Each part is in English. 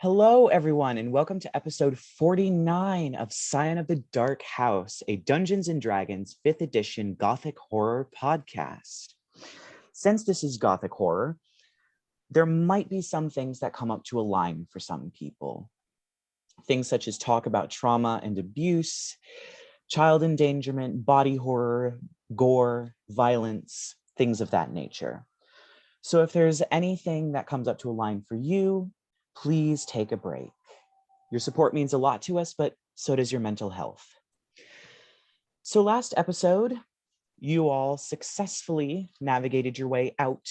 Hello, everyone, and welcome to episode 49 of Scion of the Dark House, a Dungeons & Dragons 5th edition Gothic horror podcast. Since this is Gothic horror, there might be some things that come up to align for some people. Things such as talk about trauma and abuse, child endangerment, body horror, gore, violence, things of that nature. So if there's anything that comes up to align for you, please take a break. Your support means a lot to us, but so does your mental health. So last episode, you all successfully navigated your way out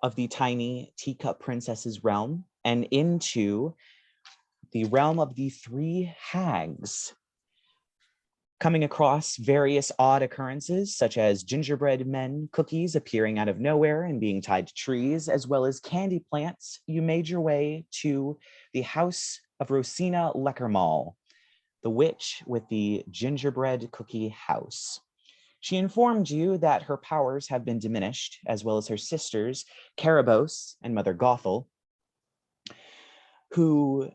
of the tiny teacup princess's realm and into the realm of the three hags, coming across various odd occurrences, such as gingerbread men cookies appearing out of nowhere and being tied to trees, as well as candy plants. You made your way to the house of Rosina Leckermall, the witch with the gingerbread cookie house. She informed you that her powers have been diminished, as well as her sisters, Karabos and Mother Gothel, who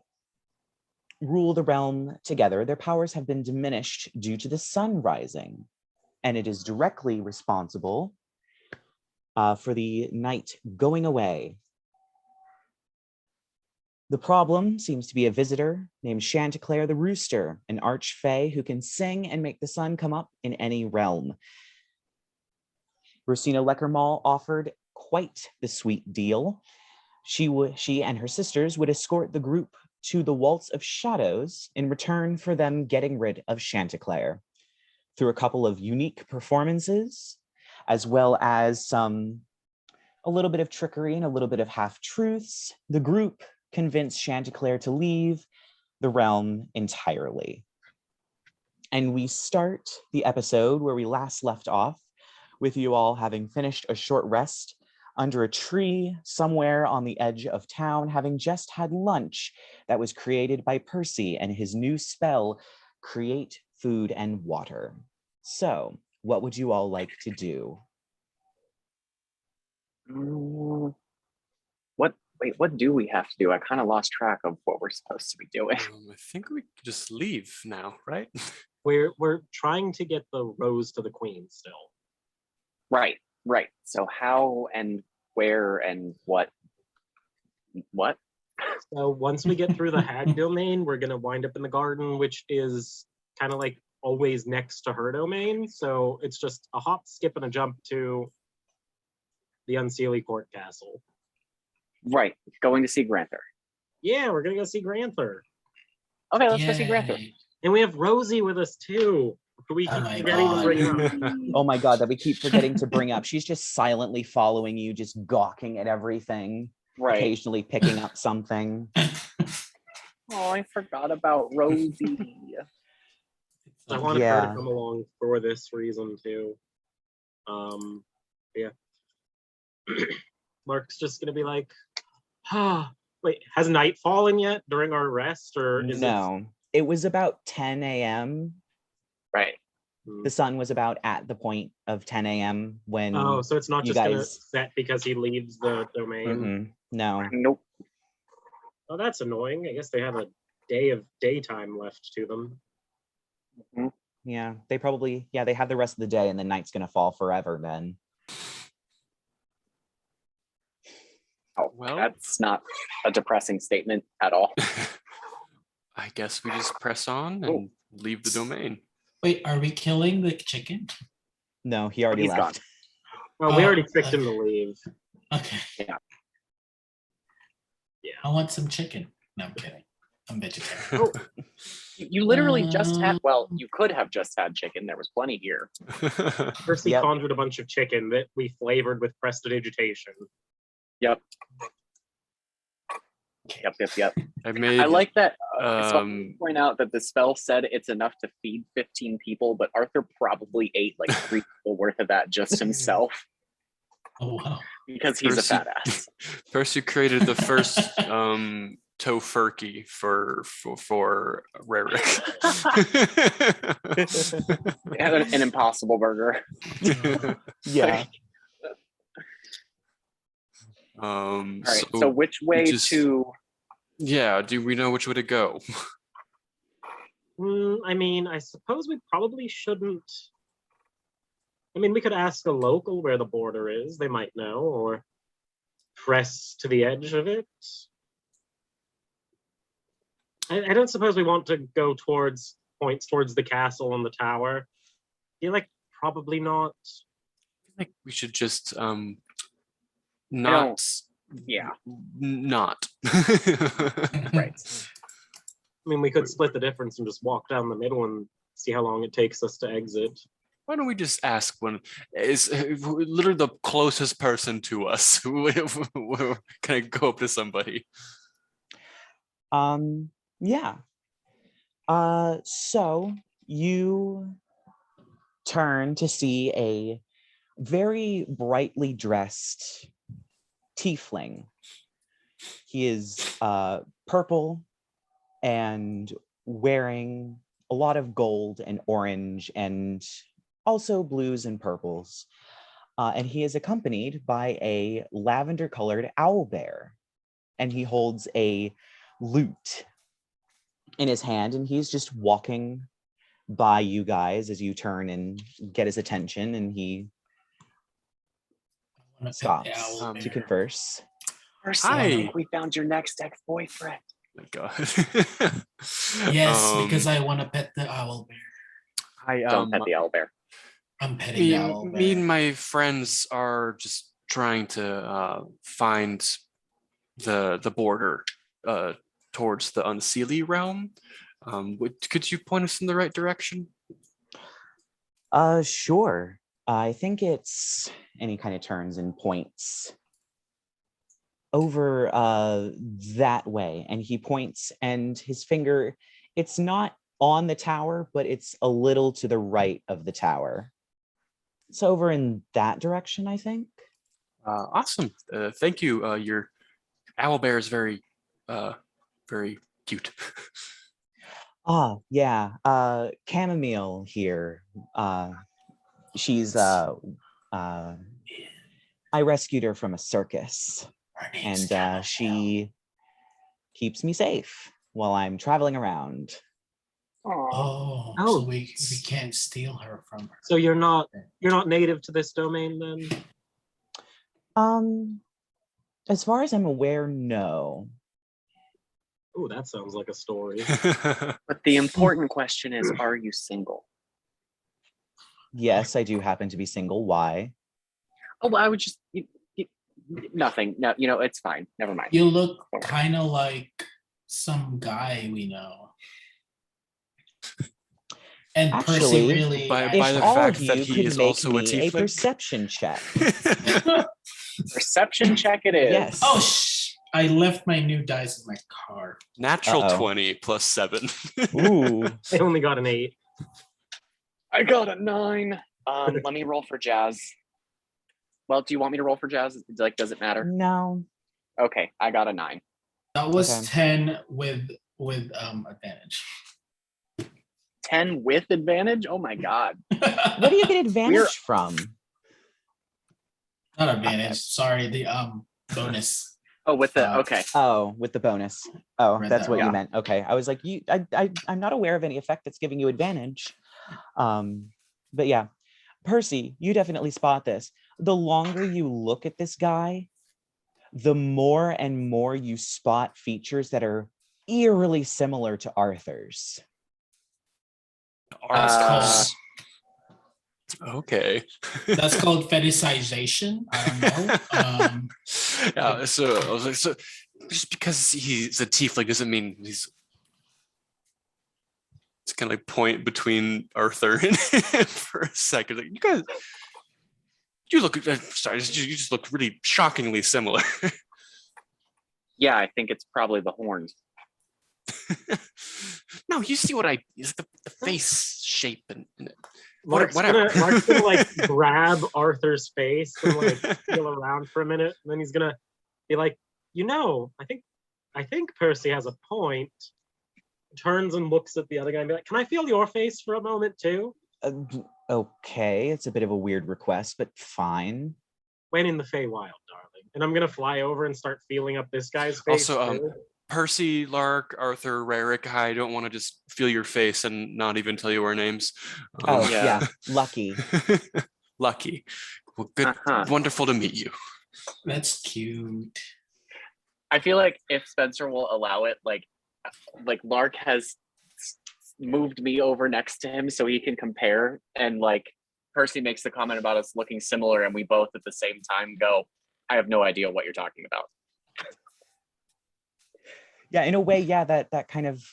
rule the realm together. Their powers have been diminished due to the sun rising, and it is directly responsible for the night going away. The problem seems to be a visitor named Chanticleer the Rooster, an Archfey who can sing and make the sun come up in any realm. Rosina Leckermall offered quite the sweet deal. She and her sisters would escort the group to the Waltz of Shadows in return for them getting rid of Chanticleer. Through a couple of unique performances, as well as a little bit of trickery and a little bit of half-truths, the group convinced Chanticleer to leave the realm entirely. And we start the episode where we last left off, with you all having finished a short rest under a tree somewhere on the edge of town, having just had lunch that was created by Percy and his new spell, Create Food and Water. So, what would you all like to do? What do we have to do? I kind of lost track of what we're supposed to be doing. I think we could just leave now, right? We're trying to get the rose to the queen still. Right. So how and where and what? So once we get through the hag domain, we're going to wind up in the garden, which is kind of like always next to her domain. So it's just a hop, skip, and a jump to the Unseelie Court Castle. Right. Going to see Granther. Yeah, we're going to go see Granther. Okay, let's go see Granther. And we have Rosie with us too. We keep forgetting to bring up. Oh my God, that we keep forgetting to bring up. She's just silently following you, just gawking at everything, Right. Occasionally picking up something. Oh, I forgot about Rosie. I wanted her to come along for this reason too. Yeah. Lark's just gonna be like, wait, has night fallen yet during our rest, or is No, it was about 10 a.m. Right. The sun was about at the point of 10 a.m. when. Oh, so it's not just gonna set because he leaves the domain. Mm-hmm. No. Nope. Oh, that's annoying. I guess they have a day of daytime left to them. Mm-hmm. Yeah, they have the rest of the day, and the night's gonna fall forever then. Oh, well, that's not a depressing statement at all. I guess we just press on and leave the domain. Wait, are we killing the chicken? No, he already He's left. gone. Oh, we already tricked him to leave. Okay. Yeah. I want some chicken. No, I'm kidding. I'm vegetarian. Oh, you literally just had, well, you could have just had chicken. There was plenty here. Percy conjured a bunch of chicken that we flavored with prestidigitation. Yep. I like that. So point out that the spell said it's enough to feed 15 people, but Arthur probably ate like 3 people worth of that just himself. Oh wow! Because he's a fat ass. Percy created the first tofurkey for Rerek. An impossible burger. Yeah. All right. So which way to Yeah, do we know which way to go? I mean, I suppose we probably shouldn't. I mean, we could ask a local where the border is. They might know, or press to the edge of it. I don't suppose we want to go towards the castle and the tower. I feel like probably not. I think we should just Not. Right. I mean, we could split the difference and just walk down the middle and see how long it takes us to exit. Why don't we just ask one is literally the closest person to us? Can I go up to somebody? Yeah. So you turn to see a very brightly dressed tiefling. He is purple and wearing a lot of gold and orange and also blues and purples. And he is accompanied by a lavender-colored owlbear. And he holds a lute in his hand, and he's just walking by you guys as you turn and get his attention, and he stops to converse. Percy, I think we found your next ex-boyfriend. Oh my God. Yes, because I want to pet the owl bear. Don't pet the owlbear. I'm petting the owl bear. Me and my friends are just trying to find the border towards the Unseelie realm. Could you point us in the right direction? Sure. I think it's any kind of turns and points over that way, and he points, and his finger, it's not on the tower, but it's a little to the right of the tower. It's over in that direction, I think. Awesome. Thank you. Your owlbear is very cute. Yeah. Chamomile here. She's I rescued her from a circus, and she keeps me safe while I'm traveling around. Oh, so we can't steal her from her. So you're not native to this domain then? As far as I'm aware, no. Oh, that sounds like a story. But the important question is, are you single? Yes, I do happen to be single. Why? Oh, well, I would just nothing. No, it's fine. Never mind. You look kind of like some guy we know. And actually, Percy really, by the fact that he is also a tiefling. A perception check. Perception check it is. Yes. Oh, I left my new dice in my car. Natural 20 plus 7. Ooh. I only got an 8. I got a 9. Let me roll for Jazz. Well, do you want me to roll for Jazz? Does it matter? No. Okay, I got a 9. That was 10 with advantage. 10 with advantage? Oh my God. What do you get advantage from? Not advantage. Sorry, the bonus. Oh, with the okay. Oh, with the bonus. Oh, that's what yeah. you meant. Okay, I was like, I'm not aware of any effect that's giving you advantage. But yeah, Percy, you definitely spot this. The longer you look at this guy, the more and more you spot features that are eerily similar to Arthur's. Okay. That's called fetishization. I don't know. Yeah, so I was like, so just because he's a tiefling doesn't mean he's. It's kind of like point between Arthur and for a second. Like, you guys, you just look really shockingly similar. Yeah, I think it's probably the horns. No, you see what the face shape and whatever. Mark's gonna like grab Arthur's face and like feel around for a minute, and then he's gonna be like, I think Percy has a point. Turns and looks at the other guy and be like, can I feel your face for a moment too? Okay, it's a bit of a weird request, but fine. When in the Feywild, darling. And I'm gonna fly over and start feeling up this guy's face. Also, Percy, Lark, Arthur, Rerek. I don't want to just feel your face and not even tell you our names. Oh, yeah. Lucky. Lucky. Well, good. Wonderful to meet you. That's cute. I feel like if Spencer will allow it, like Lark has moved me over next to him so he can compare, and like Percy makes the comment about us looking similar, and we both at the same time go, I have no idea what you're talking about. Yeah, in a way, yeah, that kind of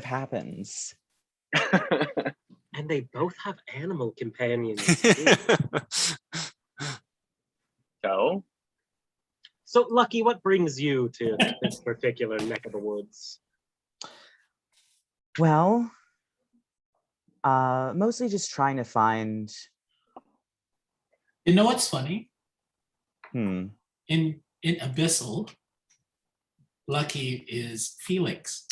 happens. And they both have animal companions. So Lucky, what brings you to this particular neck of the woods? Well, mostly just trying to find. You know what's funny? In Abyssal, Lucky is Felix.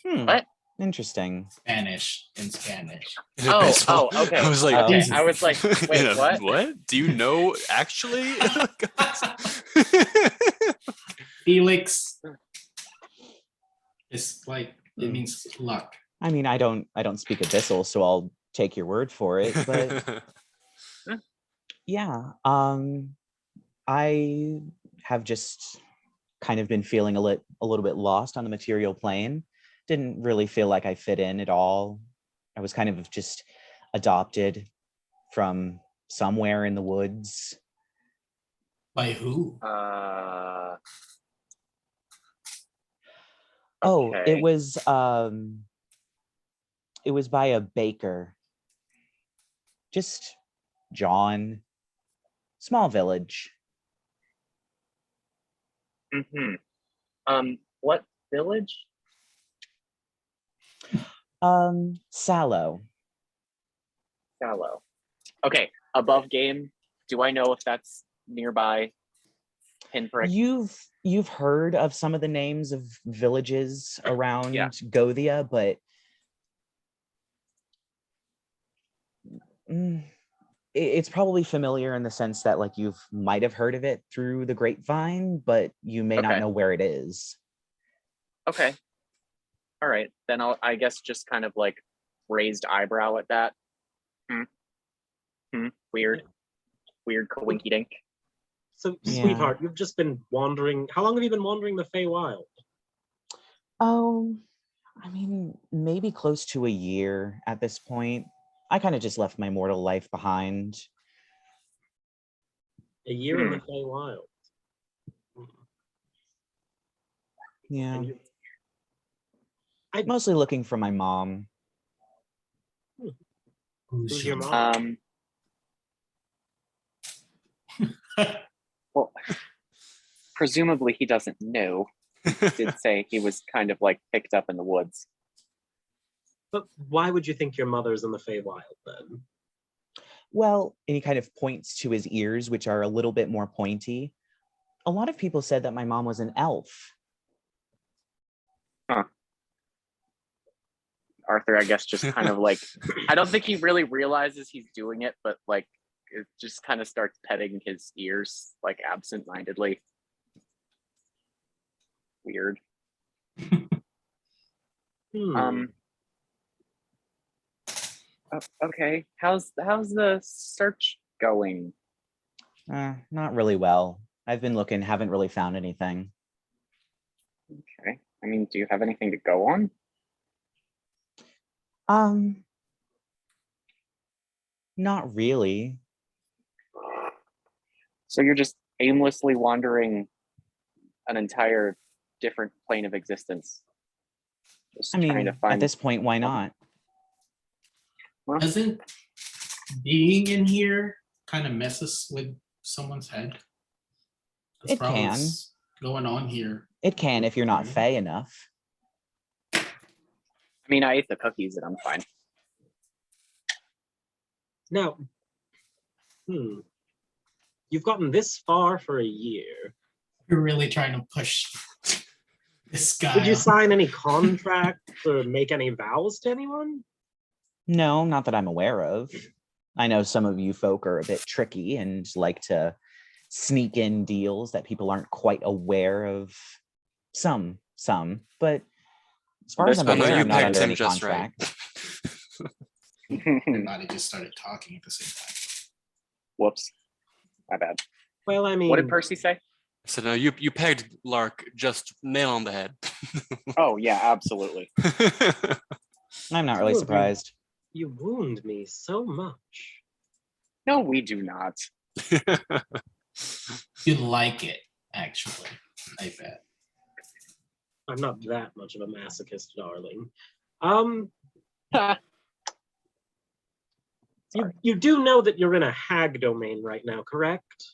What? Interesting. Spanish in Spanish. Oh, okay. I was like, okay. I was like, wait, what? What? Do you know actually? Felix is like, it means luck. I mean, I don't speak Abyssal, so I'll take your word for it. But yeah, I have just kind of been feeling a little bit lost on the material plane. Didn't really feel like I fit in at all. I was kind of just adopted from somewhere in the woods. By who? Oh, Okay. it was by a baker. Just John. Small village. What village? Sallow. Okay, above game. Do I know if that's nearby? Pinprick. You've heard of some of the names of villages around Gothia, but it's probably familiar in the sense that like you might have heard of it through the grapevine, but you may not know where it is. Okay. All right, then I guess just kind of like raised eyebrow at that. Weird coinky dink. So, sweetheart, you've just been wandering. How long have you been wandering the Feywild? Oh, I mean, maybe close to a year at this point. I kind of just left my mortal life behind. A year in the Feywild. Yeah. I'm mostly looking for my mom. Who's your mom? Well, presumably he doesn't know. He did say he was kind of like picked up in the woods. But why would you think your mother's in the Feywild then? Well, and he kind of points to his ears, which are a little bit more pointy. A lot of people said that my mom was an elf. Huh. Arthur, I guess, just kind of like, I don't think he really realizes he's doing it, but like, it just kind of starts petting his ears, like absent-mindedly. Weird. Okay, how's the search going? Not really well. I've been looking, haven't really found anything. Okay. I mean, do you have anything to go on? Not really. So you're just aimlessly wandering an entire different plane of existence. Just trying to find... at this point, why not? Doesn't being in here kind of messes with someone's head? That's it can. What's going on here. It can if you're not fey enough. I mean, I ate the cookies and I'm fine. Now, you've gotten this far for a year. You're really trying to push this guy. Did you sign any contracts or make any vows to anyone? No, not that I'm aware of. I know some of you folk are a bit tricky and like to sneak in deals that people aren't quite aware of. Some, but as far as I'm Oh, no, aware, you I'm not picked under him any just right. contract. Everybody just started talking at the same time. Whoops. My bad. Well, I mean, What did Percy say? So no, you pegged Lark just nail on the head. Oh, yeah, absolutely. I'm not really Two of you. surprised. You wound me so much. No, we do not. You like it, actually. I bet. I'm not that much of a masochist, darling. You do know that you're in a hag domain right now, correct?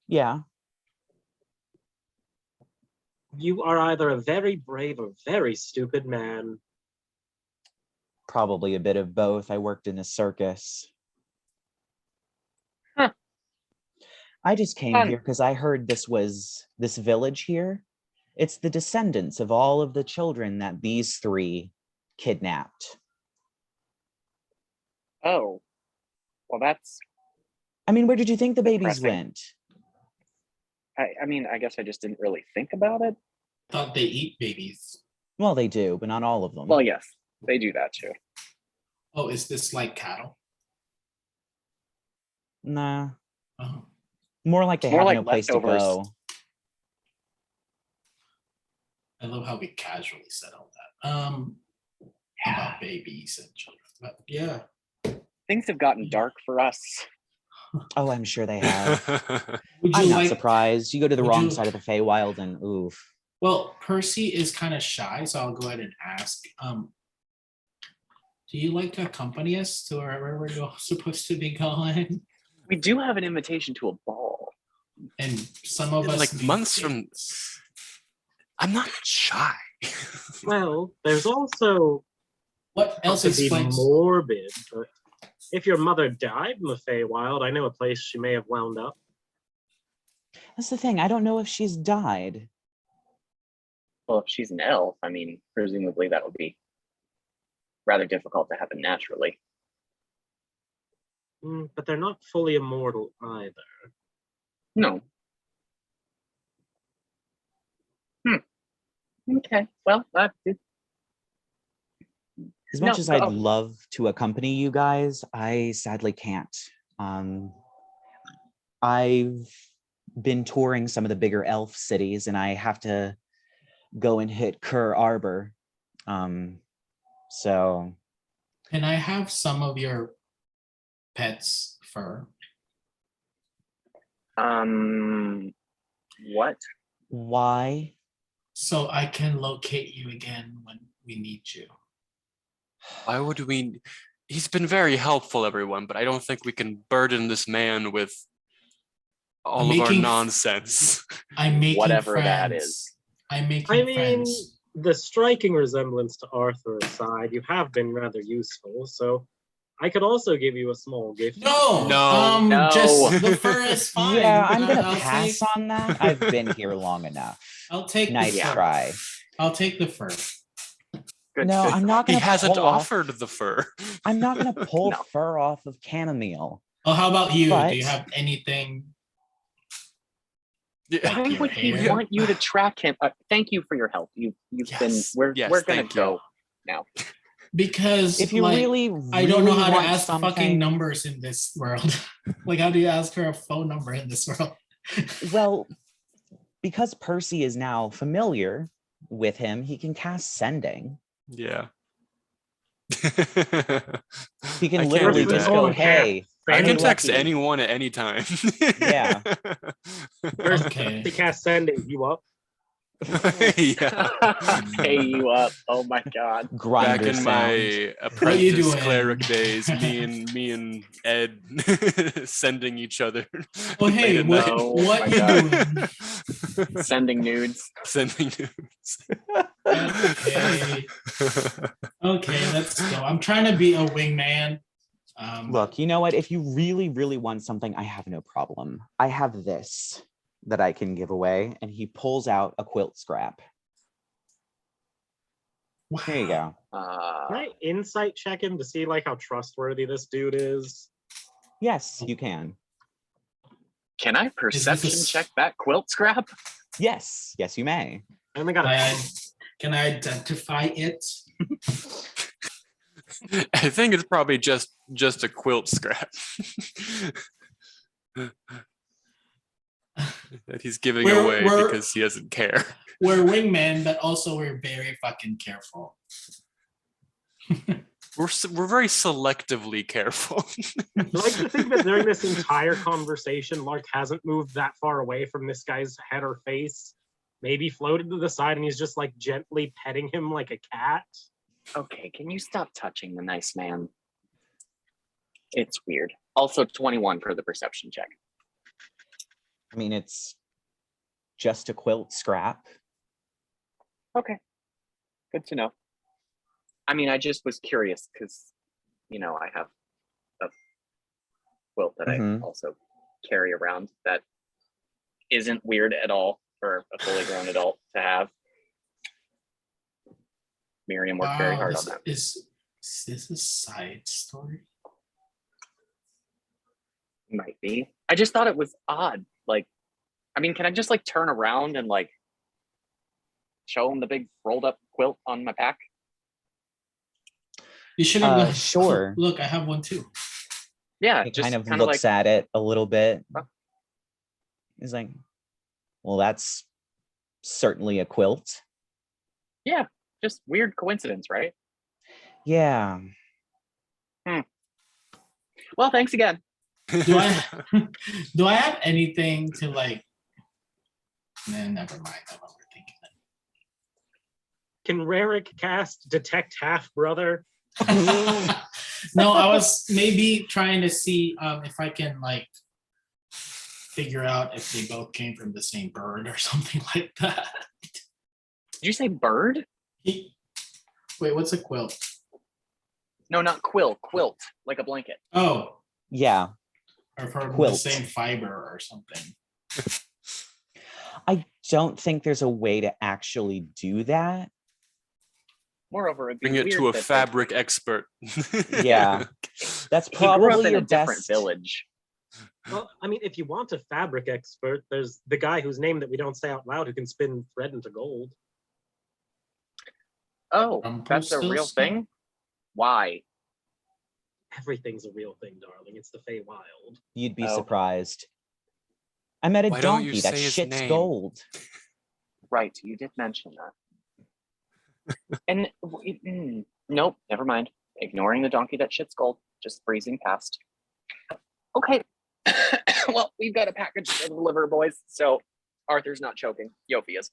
Yeah. You are either a very brave or very stupid man. Probably a bit of both. I worked in a circus. Huh. I just came Fun. here because I heard this village here. It's the descendants of all of the children that these three kidnapped. Oh. Well, that's... I mean, where did you think the babies Depressing. went? I mean, I guess I just didn't really think about it. Thought they eat babies. Well, they do, but not all of them. Well, yes, they do that too. Oh, is this like cattle? Nah. Oh. More like they More have like no place to leftovers. go. I love how we casually said all that. About babies and children. But yeah. Things have gotten dark for us. Oh, I'm sure they have. Would you I'm not like surprised. You go to the would wrong you- side of the Feywild and oof. Well, Percy is kind of shy, so I'll go ahead and ask. Do you like to accompany us to wherever we're supposed to be going? We do have an invitation to a ball. And some of us Like need months from. dates. I'm not shy. Well, there's also What else to be explains? morbid, but if your mother died in the Feywild, I know a place she may have wound up. That's the thing. I don't know if she's died. Well, if she's an elf, I mean, presumably that would be rather difficult to happen naturally. But they're not fully immortal either. No. Okay. Well, As much No, as I'd go. love to accompany you guys, I sadly can't. I've been touring some of the bigger elf cities, and I have to go and hit Kerr Arbor. So Can I have some of your pets' fur? what? why? So I can locate you again when we need you. Why would we? He's been very helpful, everyone, but I don't think we can burden this man with all of our Making- nonsense. I'm making Whatever friends. that is. I'm making I mean, friends. the striking resemblance to Arthur aside, you have been rather useful, so I could also give you a small gift. No, No. just the fur is fine. Yeah, I'm gonna I'll pass take- on that. I've been here long enough. I'll take Nice the fur. try. I'll take the fur. Good, No, good. I'm not He gonna hasn't pull off- offered the fur. I'm not gonna pull No. fur off of chamomile. Oh, how about you? But- Do you have anything? Yeah. Why your would he hair? want you to track him? Thank you for your help. You've been. Yes, We're yes, we're gonna thank you. go now. Because If you like, really, I don't know really how to want ask fucking something- numbers in this world. Like, how do you ask her a phone number in this world? Well, because Percy is now familiar with him, he can cast sending. Yeah. He can I can't literally do just that. go, Oh, "Hey, I any can text lucky?" anyone at any time. Yeah. Okay. To cast sending you up. Yeah. Pay you up. Oh my god. Back Grinder in sound. my What you apprentice doing? cleric days, me and Ed sending each other. Oh, hey, late at what, night. Oh what my you God. doing? Sending nudes. Sending news. Okay. Okay, let's go. I'm trying to be a wingman. Look, you know what? If you really, really want something, I have no problem. I have this that I can give away, and he pulls out a quilt scrap. Here you go. Can I insight check him to see like how trustworthy this dude is? Yes, you can. Can I perception check that quilt scrap? Yes, you may. I only got a Can I identify it? I think it's probably just a quilt scrap that he's giving away because he doesn't care. We're wingmen, but also we're very fucking careful. We're very selectively careful. I like to think that during this entire conversation, Lark hasn't moved that far away from this guy's head or face. Maybe floated to the side and he's just like gently petting him like a cat. Okay, can you stop touching the nice man? It's weird. Also 21 for the perception check. I mean, it's just a quilt scrap. Okay, good to know. I mean, I just was curious because, you know, I have a quilt that I also carry around that isn't weird at all for a fully grown adult to have. Miriam worked very hard on that. Is this a side story? Might be. I just thought it was odd. Like, I mean, can I just like turn around and like show him the big rolled up quilt on my pack? You should have sure. Look, I have one too. Yeah, He just kind of looks like, at it a little bit. He's like, well, that's certainly a quilt. Yeah, just weird coincidence, right? Yeah. Well, thanks again. Do I have anything to like? Nah, never mind. I'm overthinking it. Can Rerek cast Detect Half Brother? No, I was maybe trying to see if I can like figure out if they both came from the same bird or something like that. Did you say bird? Wait, what's a quilt? No, not quilt, like a blanket. Oh, Yeah. or from Quilt. the same fiber or something. I don't think there's a way to actually do that. Moreover, it'd be Bring it weird to a that fabric expert. Yeah. That's he grew up probably in your a different best village. Well, I mean, if you want a fabric expert, there's the guy whose name that we don't say out loud who can spin thread into gold. Oh, that's a still real stuck? thing? Why? Everything's a real thing, darling. It's the Feywild. You'd be Oh. surprised. I met a Why don't you donkey that say his shits name? gold. Right, you did mention that. And nope, never mind. Ignoring the donkey that shits gold, just breezing past. Okay. Well, we've got a package to deliver, boys. So Arthur's not choking. Yofi is.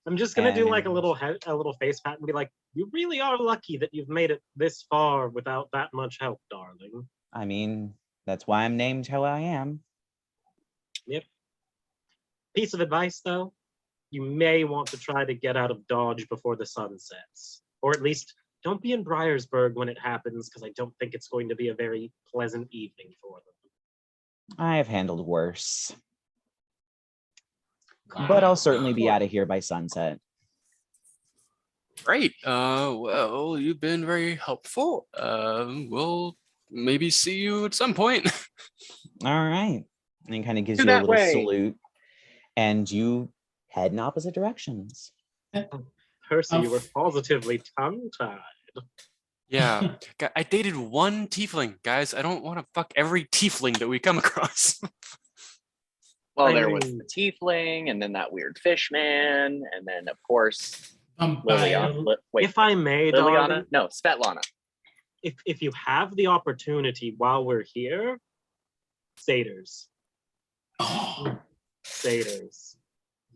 I'm just gonna do like a And- little face pat and be like, "You really are lucky that you've made it this far without that much help, darling." I mean, that's why I'm named how I am. Piece of advice, though: you may want to try to get out of Dodge before the sun sets, or at least don't be in Briarsburg when it happens, because I don't think it's going to be a very pleasant evening for them. I have handled worse. But I'll certainly be out of here by sunset. Great. Well, you've been very helpful. We'll maybe see you at some point. All right. And he kind of gives Do you a that little way. salute. And you head in opposite directions. Percy, you were positively tongue-tied. Yeah. I dated one tiefling, guys. I don't want to fuck every tiefling that we come across. Well, I there was mean- the tiefling, and then that weird fish man, and then of course Liliana. Vampire. Wait, If I may, Liliana? darling, No, Svetlana. if you have the opportunity while we're here, satyrs. Oh, Satyrs.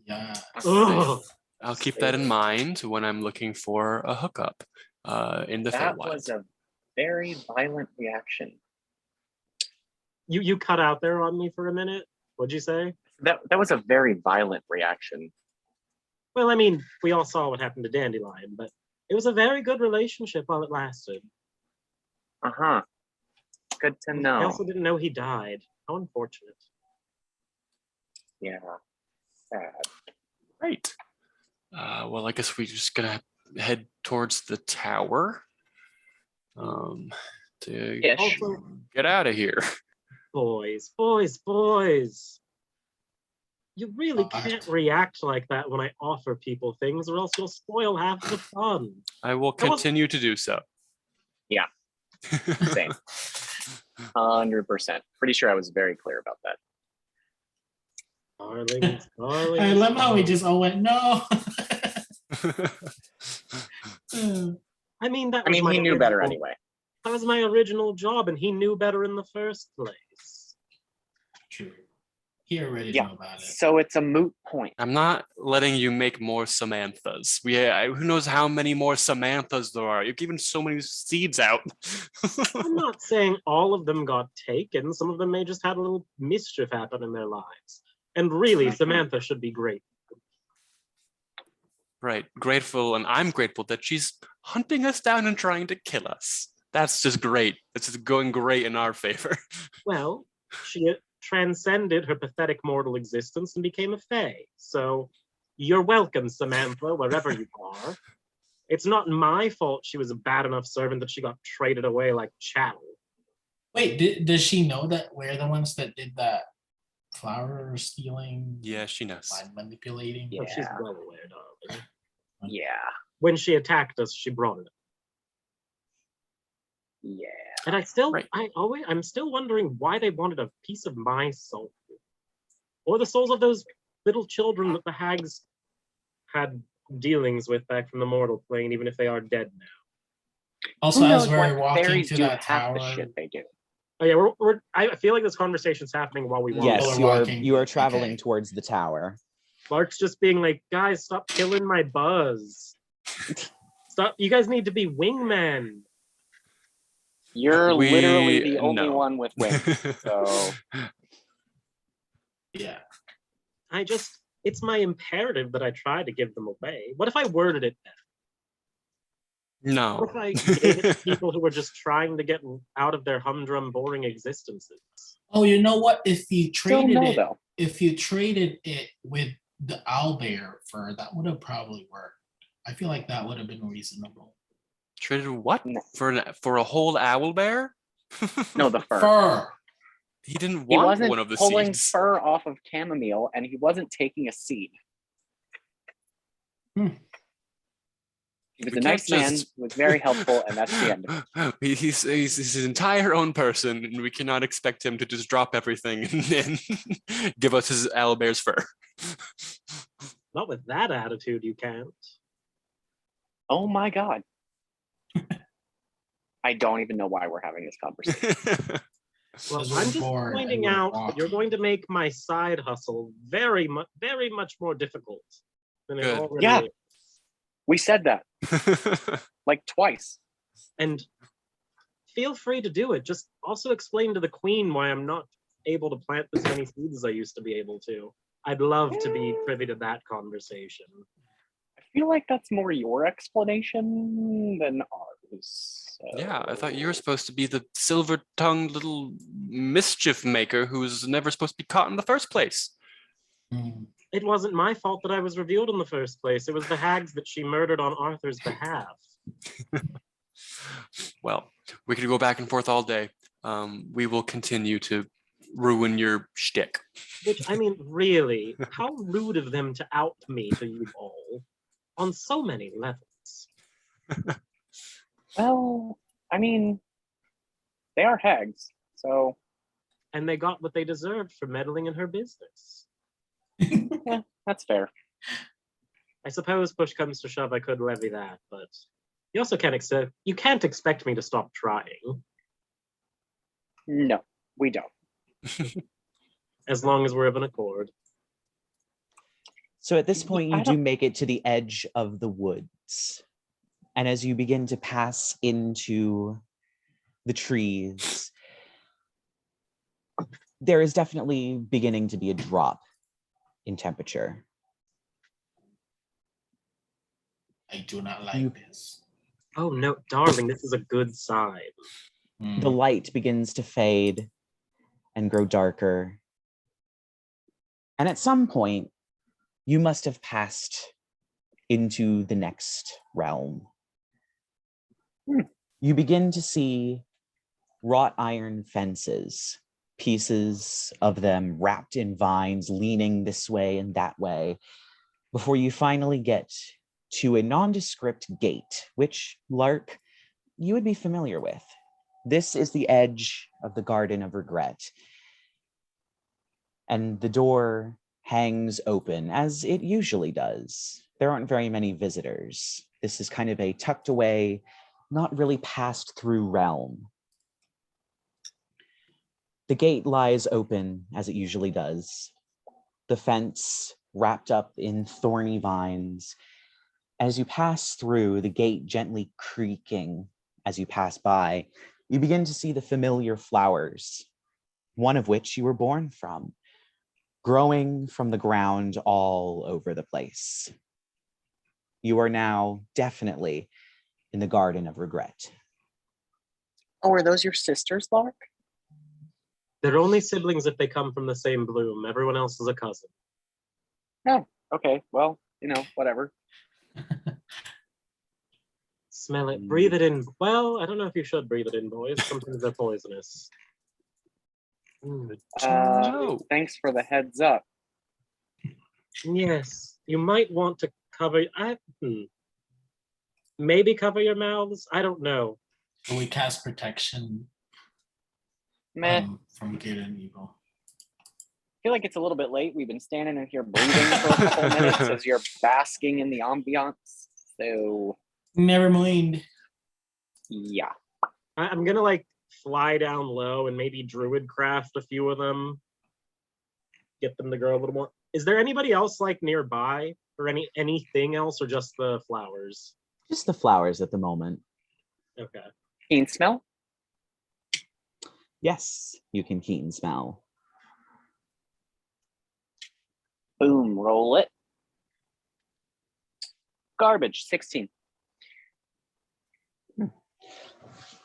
yeah. Ugh. I'll keep that in mind when I'm looking for a hookup in the That Feywild. was a very violent reaction. You cut out there on me for a minute. What'd you say? That was a very violent reaction. Well, I mean, we all saw what happened to Dandelion, but it was a very good relationship while it lasted. Uh-huh. Good to I know. also didn't know he died. How unfortunate. Yeah. Sad. Great. Well, I guess we're just gonna head towards the tower to Ish. Also, get out of here. Boys. You really Art. can't react like that when I offer people things, or else you'll spoil half the fun. I will That was- continue to do so. Yeah. Same. 100%. Pretty sure I was very clear about that. Darlings. I love how we just all went, no. I mean, He knew better anyway. That was my original job, and he knew better in the first place. True. He already Yeah. know about it. So it's a moot point. I'm not letting you make more Samanthas. Who knows how many more Samanthas there are? You've given so many seeds out. I'm not saying all of them got taken. Some of them may just had a little mischief happen in their lives. And really, Samantha should be great. Right, grateful, and I'm grateful that she's hunting us down and trying to kill us. That's just great. It's just going great in our favor. Well, she transcended her pathetic mortal existence and became a fae. So you're welcome, Samantha, wherever you are. It's not my fault she was a bad enough servant that she got traded away like chattel. Wait, does she know that we're the ones that did that flower stealing? Yeah, she knows. Mind manipulating? Yeah. Oh, she's well aware, darling. Yeah. When she attacked us, she brought it up. Yeah. And I'm still wondering why they wanted a piece of my soul. Or the souls of those little children that the hags had dealings with back from the mortal plane, even if they are dead now. Also, Who as knows we're what walking fairies to do that half tower, the shit they do. Oh yeah, I feel like this conversation's happening while we walk. Yes, we're you are walking. you are traveling Okay. towards the tower. Lark's just being like, guys, stop killing my buzz. Stop, you guys need to be wingmen. You're literally the only no. one with wings. So yeah. It's my imperative that I try to give them away. What if I worded it better? No. What if I gave it to people who were just trying to get out of their humdrum, boring existences? Oh, you know what? If you still traded no it, though. if you traded it with the owlbear fur, that would have probably worked. I feel like that would have been reasonable. Traded what? No. For a whole owl bear? No, the fur. Fur. He didn't He want wasn't one of the pulling seeds. fur off of chamomile, and he wasn't taking a seed. Hmm. He was We a nice can't man, just- was very helpful, and that's the end of it. He's his entire own person, and we cannot expect him to just drop everything and give us his owlbear's fur. Not with that attitude, you can't. Oh my god. I don't even know why we're having this conversation. Well, Because we're I'm just bored and pointing we're out that you're walking. going to make my side hustle very much more difficult than it Good. already Yeah. is. We said that like twice. And feel free to do it. Just also explain to the queen why I'm not able to plant as many seeds as I used to be able to. I'd love to be privy to that conversation. I feel like that's more your explanation than ours. Yeah, I thought you were supposed to be the silver-tongued little mischief maker who's never supposed to be caught in the first place. Hmm. It wasn't my fault that I was revealed in the first place. It was the hags that she murdered on Arthur's behalf. Well, we could go back and forth all day. We will continue to ruin your shtick. Which, I mean, really, how rude of them to out me to you all on so many levels. Well, I mean, they are hags, so And they got what they deserved for meddling in her business. yeah, that's fair. I suppose push comes to shove, I could levy that, but you also can't expect me to stop trying, No, we don't. as long as we're of an accord. So at this point, I you do don't- make it to the edge of the woods. And as you begin to pass into the trees, there is definitely beginning to be a drop in temperature. I do not like You- this. Oh no, darling, this is a good sign. Hmm. The light begins to fade and grow darker. And at some point, you must have passed into the next realm. Hmm. You begin to see wrought iron fences pieces of them wrapped in vines, leaning this way and that way, before you finally get to a nondescript gate, which, Lark, you would be familiar with. This is the edge of the Garden of Regret. And the door hangs open, as it usually does. There aren't very many visitors. This is kind of a tucked away, not really passed through realm. The gate lies open, as it usually does. The fence wrapped up in thorny vines. As you pass through, the gate gently creaking as you pass by, you begin to see the familiar flowers, one of which you were born from, growing from the ground all over the place. You are now definitely in the Garden of Regret. Oh, are those your sisters, Lark? They're only siblings if they come from the same bloom. Everyone else is a cousin. Oh, okay. Well, whatever. Smell it, breathe it in. Well, I don't know if you should breathe it in, boys. Sometimes they're poisonous. No. Thanks for the heads up. Yes, you might want to cover. Maybe cover your mouths. I don't know. Can we cast protection Meh. from good and evil? I feel like it's a little bit late. We've been standing in here breathing for a couple minutes as you're basking in the ambiance. So, Never mind. yeah. I'm gonna fly down low and maybe druid craft a few of them. Get them to grow a little more. Is there anybody else nearby, or anything else, or just the flowers? Just the flowers at the moment. Okay. Keen smell? Yes, you can keen smell. Boom, roll it. Garbage, 16.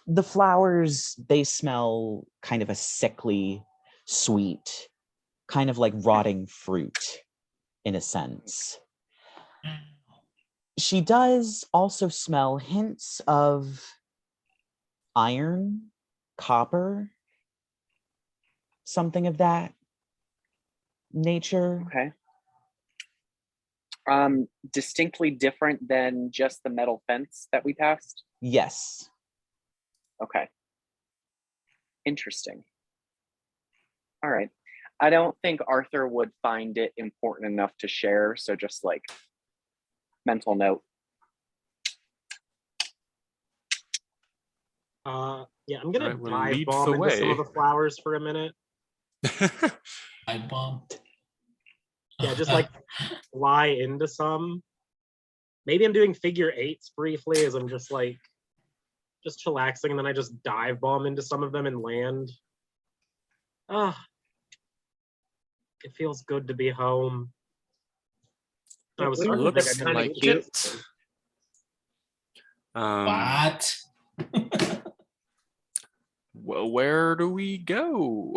The flowers, they smell kind of a sickly, sweet, kind of like rotting fruit in a sense. She does also smell hints of iron, copper, something of that nature. Okay. Distinctly different than just the metal fence that we passed? Yes. Okay. Interesting. All right. I don't think Arthur would find it important enough to share, so just mental note. Yeah, I'm gonna Right, we'll dive lead bomb the into some way. of the flowers for a minute. I bumped. Yeah, just fly into some. Maybe I'm doing figure eights briefly as I'm just chillaxing, and then I just dive bomb into some of them and land. It feels good to be home. I was starting to think I Looks didn't like need to. it. What? Well, where do we go?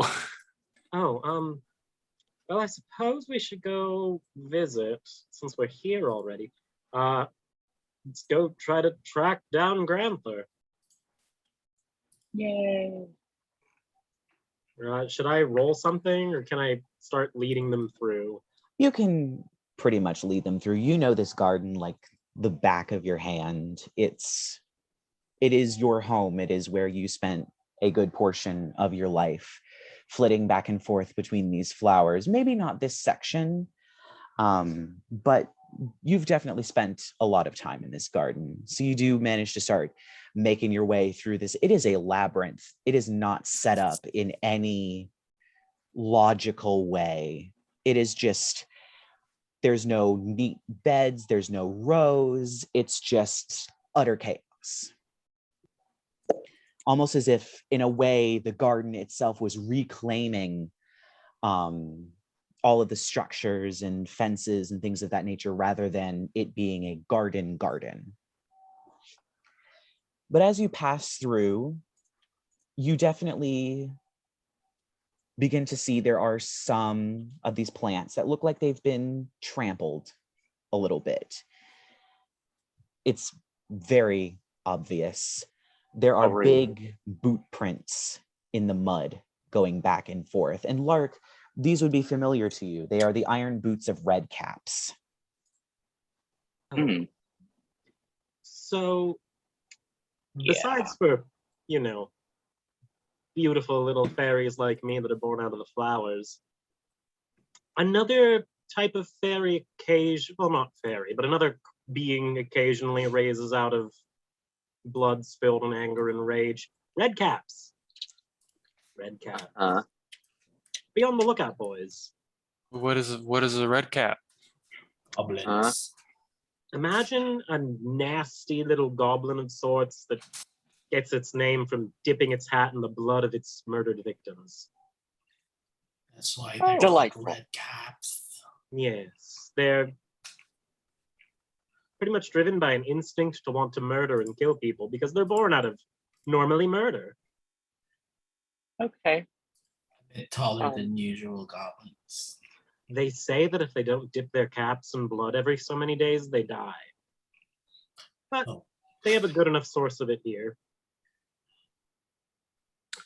Oh, well, I suppose we should go visit since we're here already. Let's go try to track down Granther. Yay. Should I roll something, or can I start leading them through? You can pretty much lead them through. You know this garden like the back of your hand. It is your home. It is where you spent a good portion of your life, flitting back and forth between these flowers. Maybe not this section, but you've definitely spent a lot of time in this garden. So you do manage to start making your way through this. It is a labyrinth. It is not set up in any logical way. It is just, there's no neat beds, there's no rows. It's just utter chaos. Almost as if, in a way, the garden itself was reclaiming all of the structures and fences and things of that nature, rather than it being a garden. But as you pass through, you definitely begin to see there are some of these plants that look like they've been trampled a little bit. It's very obvious. There are rude. big boot prints in the mud going back and forth. And Lark, these would be familiar to you. They are the iron boots of red caps. Hmm. So, besides for, beautiful little fairies like me that are born out of the flowers, another type of fairy well, not fairy, but another being occasionally raises out of blood spilled in anger and rage. Red caps. Red caps. Be on the lookout, boys. What is a red cap? Goblins. Imagine a nasty little goblin of sorts that gets its name from dipping its hat in the blood of its murdered victims. That's why they're Delightful. red caps. Yes, they're pretty much driven by an instinct to want to murder and kill people because they're born out of normally murder. Okay. A bit taller than usual goblins. They say that if they don't dip their caps in blood every so many days, they die. But they have a good enough source of it here.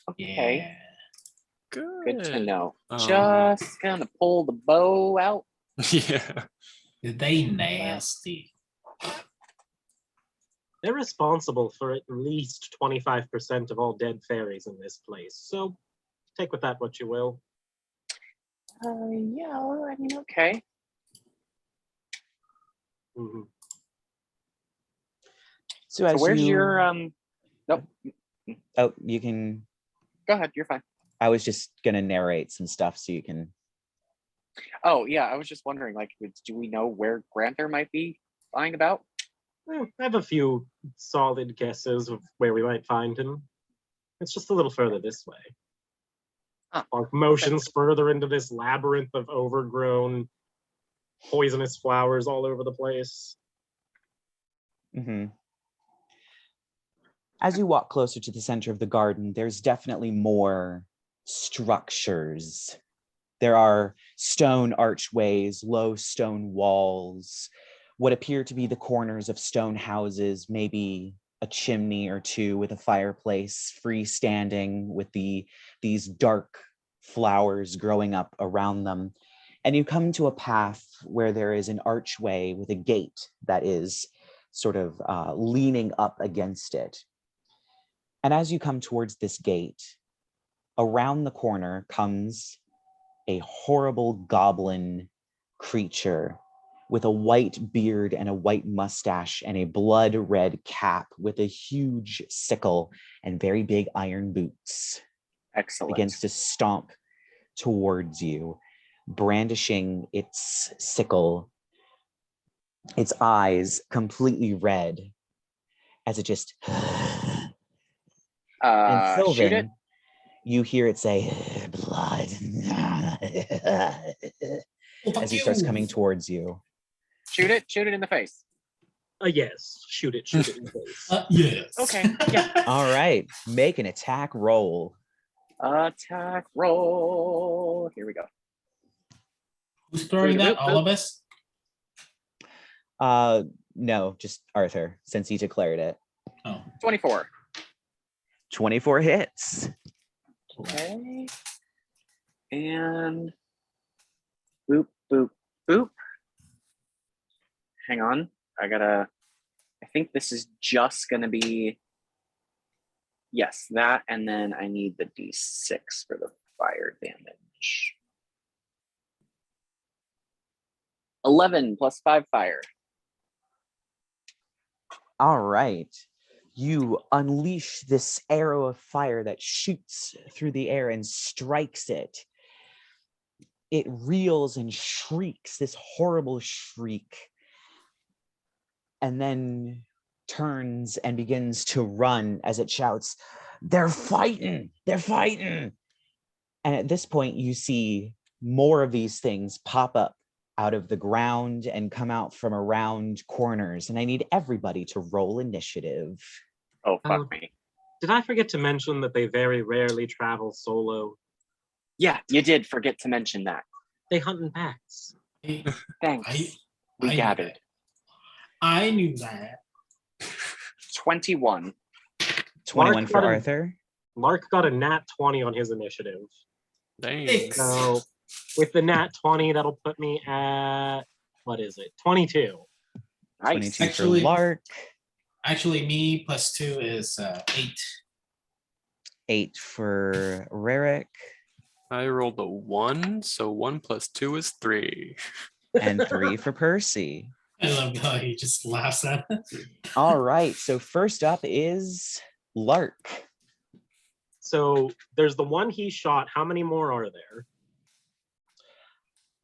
Okay. Yeah. Good to know. Um, Just gonna pull the bow out. Yeah. They nasty. They're responsible for at least 25% of all dead fairies in this place. So take with that what you will. Yeah, I mean, okay. Mhm. So, So where's your nope. Oh, you can. Go ahead, you're fine. I was just gonna narrate some stuff so you can. Oh yeah, I was just wondering, like, do we know where Granther might be lying about? Well, I have a few solid guesses of where we might find him. It's just a little further this way. Our motions further into this labyrinth of overgrown, poisonous flowers all over the place. Mm-hmm. As you walk closer to the center of the garden, there's definitely more structures. There are stone archways, low stone walls, what appear to be the corners of stone houses, maybe a chimney or two with a fireplace freestanding with these dark flowers growing up around them. And you come to a path where there is an archway with a gate that is sort of leaning up against it. And as you come towards this gate, around the corner comes a horrible goblin creature with a white beard and a white mustache and a blood red cap with a huge sickle and very big iron boots. Excellent. Begins to stomp towards you, brandishing its sickle, its eyes completely red as it just and shoot it. Sylvan, you hear it say blood as he starts coming towards you. Shoot it in the face. Yes, shoot it in the face. Yes. Okay. Yeah. All right, make an attack roll. Attack roll. Here we go. Who's throwing that? All of us? No, just Arthur, since he declared it. Oh. 24. 24 hits. Okay. And boop, boop, boop. Hang on. I think this is just gonna be, yes, that, and then I need the D6 for the fire damage. 11 plus 5 fire. All right. You unleash this arrow of fire that shoots through the air and strikes it. It reels and shrieks, this horrible shriek, and then turns and begins to run as it shouts, "They're fighting! They're fighting!" And at this point, you see more of these things pop up out of the ground and come out from around corners. And I need everybody to roll initiative. Oh, fuck me. Did I forget to mention that they very rarely travel solo? Yeah, you did forget to mention that. They hunt in packs. Thanks. We gathered. I knew that. 21. 21 for Lark Arthur. Lark got a nat 20 on his initiative. Dang. Thanks. So with the nat 20, that'll put me at, what is it? 22. Nice. 22 Actually- for Lark, Actually, me plus 2 is 8. 8 for Rerek, I rolled a 1, so 1 plus 2 is 3. and 3 for Percy. I love how he just laughs at it. All right, so first up is Lark. So there's the one he shot. How many more are there?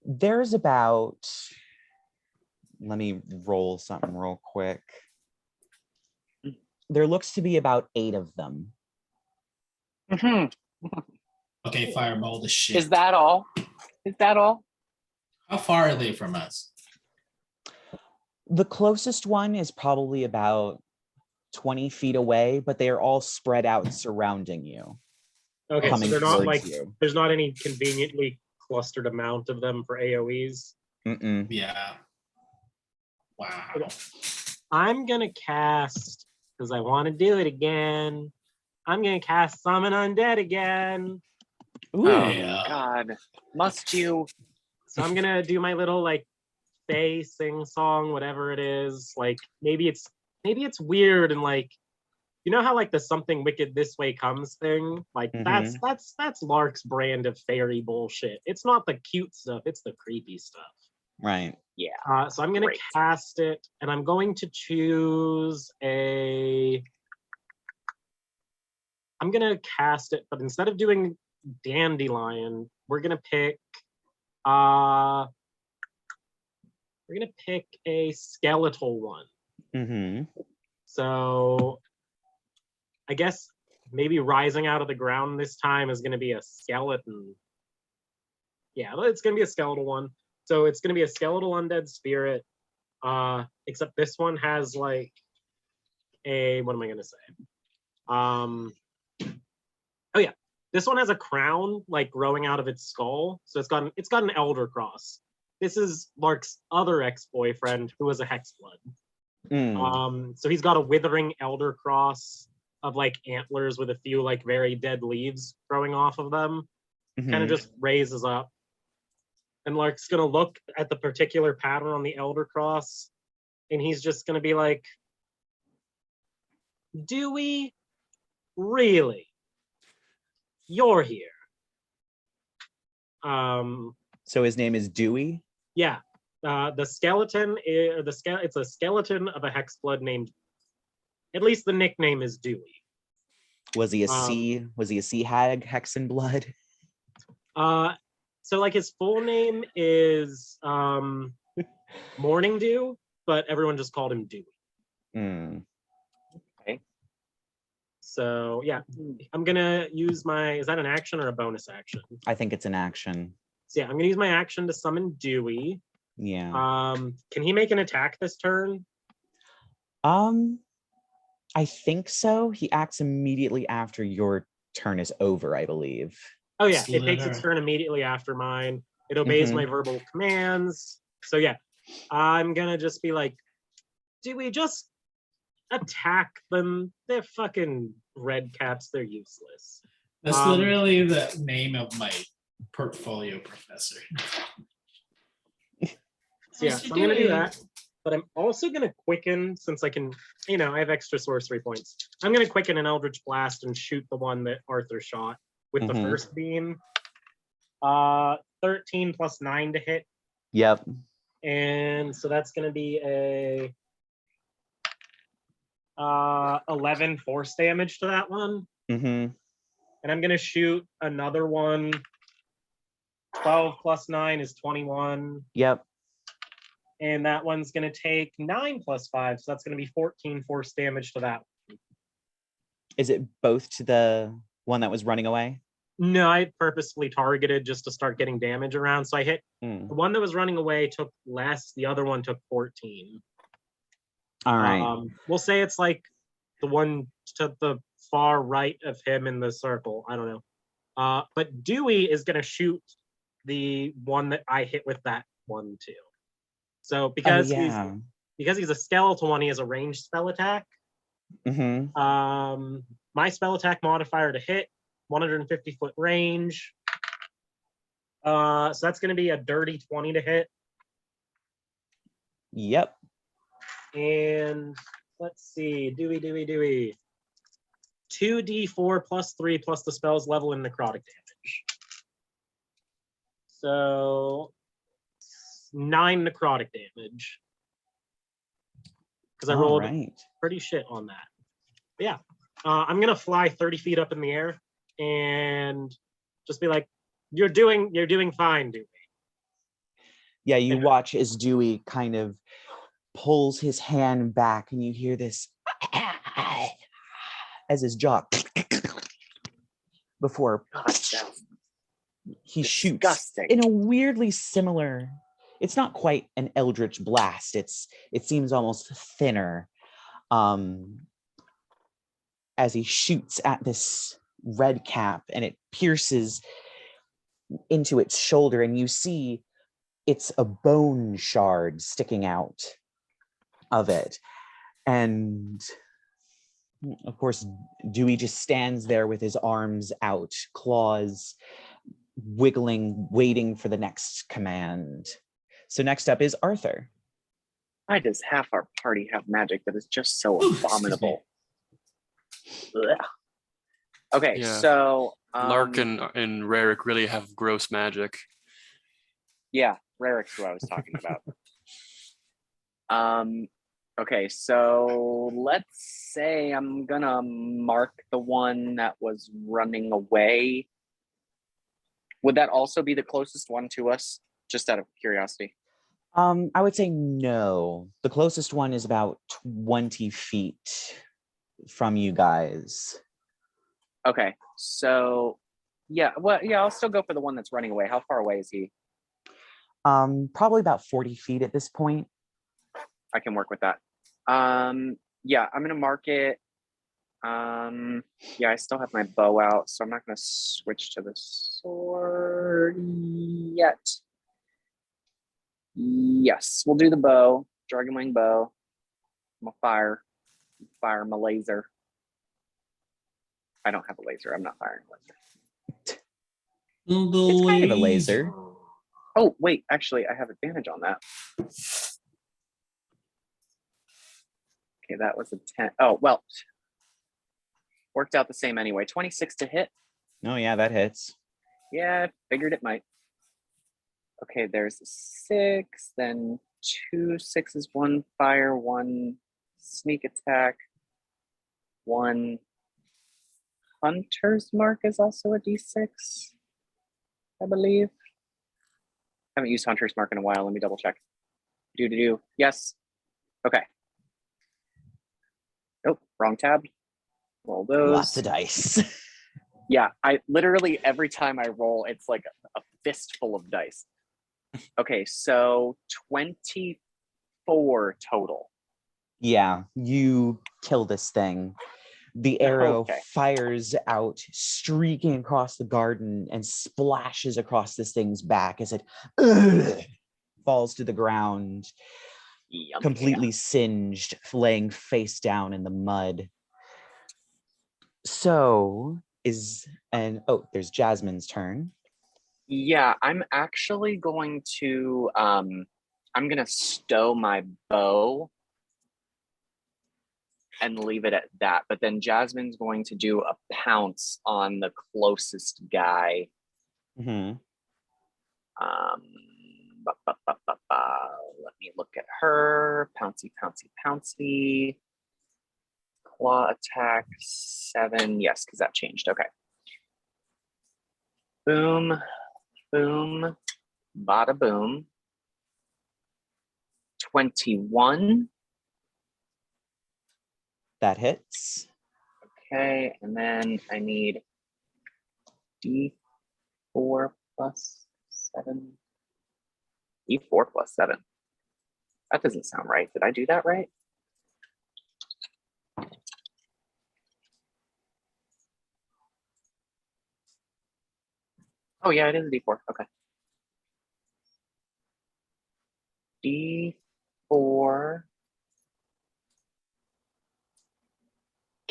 There's about, let me roll something real quick. There looks to be about 8 of them. Mhm. Okay, fireball the shit. Is that all? Is that all? How far are they from us? The closest one is probably about 20 feet away, but they are all spread out surrounding you. Okay, so Coming they're not towards like, you. there's not any conveniently clustered amount of them for AoEs. Mm-mm. Yeah. Wow. I'm gonna cast, because I want to do it again. I'm gonna cast Summon Undead again. Ooh. Oh Yeah. God, must you? So I'm gonna do my little like Fae sing song, whatever it is. Like maybe it's weird and like, you know how like the something wicked this way comes thing? Like that's Lark's brand of fairy bullshit. It's not the cute stuff, it's the creepy stuff. Right. So I'm gonna Great. cast it, and I'm going to choose a. I'm gonna cast it, but instead of doing Dandelion, we're gonna pick. We're gonna pick a skeletal one. Mm-hmm. So, I guess maybe rising out of the ground this time is gonna be a skeleton. Yeah, it's gonna be a skeletal one. So it's gonna be a skeletal undead spirit. Except this one has like a, what am I gonna say? Oh yeah, this one has a crown like growing out of its skull. So it's got an elder cross. This is Lark's other ex-boyfriend who was a hexblood. So he's got a withering elder cross of like antlers with a few like very dead leaves growing off of them. Kind of just raises up. And Lark's gonna look at the particular pattern on the elder cross, and he's just gonna be like, "Do we really? You're here." So his name is Dewey. Yeah. The skeleton is it's a skeleton of a hexblood named. At least the nickname is Dewey. Was he a sea? Was he a sea hag Hexen blood? So like his full name is Morning Dew, but everyone just called him Dewey. Okay. So yeah, I'm gonna use my. Is that an action or a bonus action? I think it's an action. So yeah, I'm gonna use my action to summon Dewey. Yeah. Can he make an attack this turn? I think so. He acts immediately after your turn is over, I believe. Oh yeah, it takes its turn immediately after mine. It obeys my verbal commands. So yeah, I'm gonna just be like, Dewey, just attack them. They're fucking red caps. They're useless. That's literally the name of my portfolio professor. So yeah, so I'm gonna do that. But I'm also gonna quicken, since I can, I have extra sorcery points. I'm gonna quicken an Eldritch Blast and shoot the one that Arthur shot with the first beam. 13 plus 9 to hit. Yep. And so that's gonna be a 11 force damage to that one. And I'm gonna shoot another one. 12 plus 9 is 21. Yep. And that one's going to take 9 plus 5. So that's going to be 14 force damage to that one. Is it both to the one that was running away? No, I purposefully targeted just to start getting damage around. So I hit the one that was running away took less. The other one took 14. All right. We'll say it's like the one to the far right of him in the circle. I don't know. But Dewey is going to shoot the one that I hit with that one too. So because he's a skeletal one, he has a ranged spell attack. my spell attack modifier to hit, 150-foot range. So that's going to be a dirty 20 to hit. Yep. And let's see, Dewey. 2d4 plus 3 plus the spell's level and necrotic damage. So 9 necrotic damage. Because I rolled pretty shit on that. But yeah, I'm gonna fly 30 feet up in the air and just be like, "You're doing fine, Dewey." Yeah, you watch as Dewey kind of pulls his hand back, and you hear this as his jaw before he shoots disgusting. in a weirdly similar. It's not quite an eldritch blast. It seems almost thinner, as he shoots at this red cap, and it pierces into its shoulder, and you see it's a bone shard sticking out of it. And of course, Dewey just stands there with his arms out, claws wiggling, waiting for the next command. So next up is Arthur. Why does half our party have magic that is just so Ooh, abominable? Ugh. Okay, Yeah. so Lark and Rerek really have gross magic. yeah, Rerek's who I was talking about. Okay, so let's say I'm gonna mark the one that was running away. Would that also be the closest one to us? Just out of curiosity. I would say no. The closest one is about 20 feet from you guys. Okay, so yeah, well, yeah, I'll still go for the one that's running away. How far away is he? Probably about 40 feet at this point. I can work with that. Yeah, I'm gonna mark it. Yeah, I still have my bow out, so I'm not gonna switch to the sword yet. Yes, we'll do the bow, Dragonwing bow. I'm gonna fire my laser. I don't have a laser. I'm not firing a laser. It's kind of a laser. Oh, wait, actually, I have advantage on that. Okay, that was a 10. Oh, well, worked out the same anyway. 26 to hit. Oh, yeah, that hits. Yeah, figured it might. Okay, there's a 6, then 2 6s, 1 fire, 1 sneak attack, 1 hunter's mark is also a d6, I believe. Haven't used hunter's mark in a while. Let me double check. Yes. Okay. Oh, wrong tab. Roll those. Lots of dice. Yeah, I literally every time I roll, it's like a fistful of dice. Okay, so 24 total. Yeah, you kill this thing. The arrow Okay. fires out, streaking across the garden, and splashes across this thing's back as it falls to the ground, Yum. completely singed, laying face down in the mud. So there's Jasmine's turn. Yeah, I'm actually going to I'm gonna stow my bow and leave it at that. But then Jasmine's going to do a pounce on the closest guy. Mm-hmm. Let me look at her. Pouncy, pouncy, pouncy. Claw attack 7. Yes, because that changed. Okay. Boom, boom, bada boom. 21. That hits. Okay, and then I need D4 plus 7. D4 plus 7. That doesn't sound right. Did I do that right? Oh yeah, it is a D4. Okay. D4.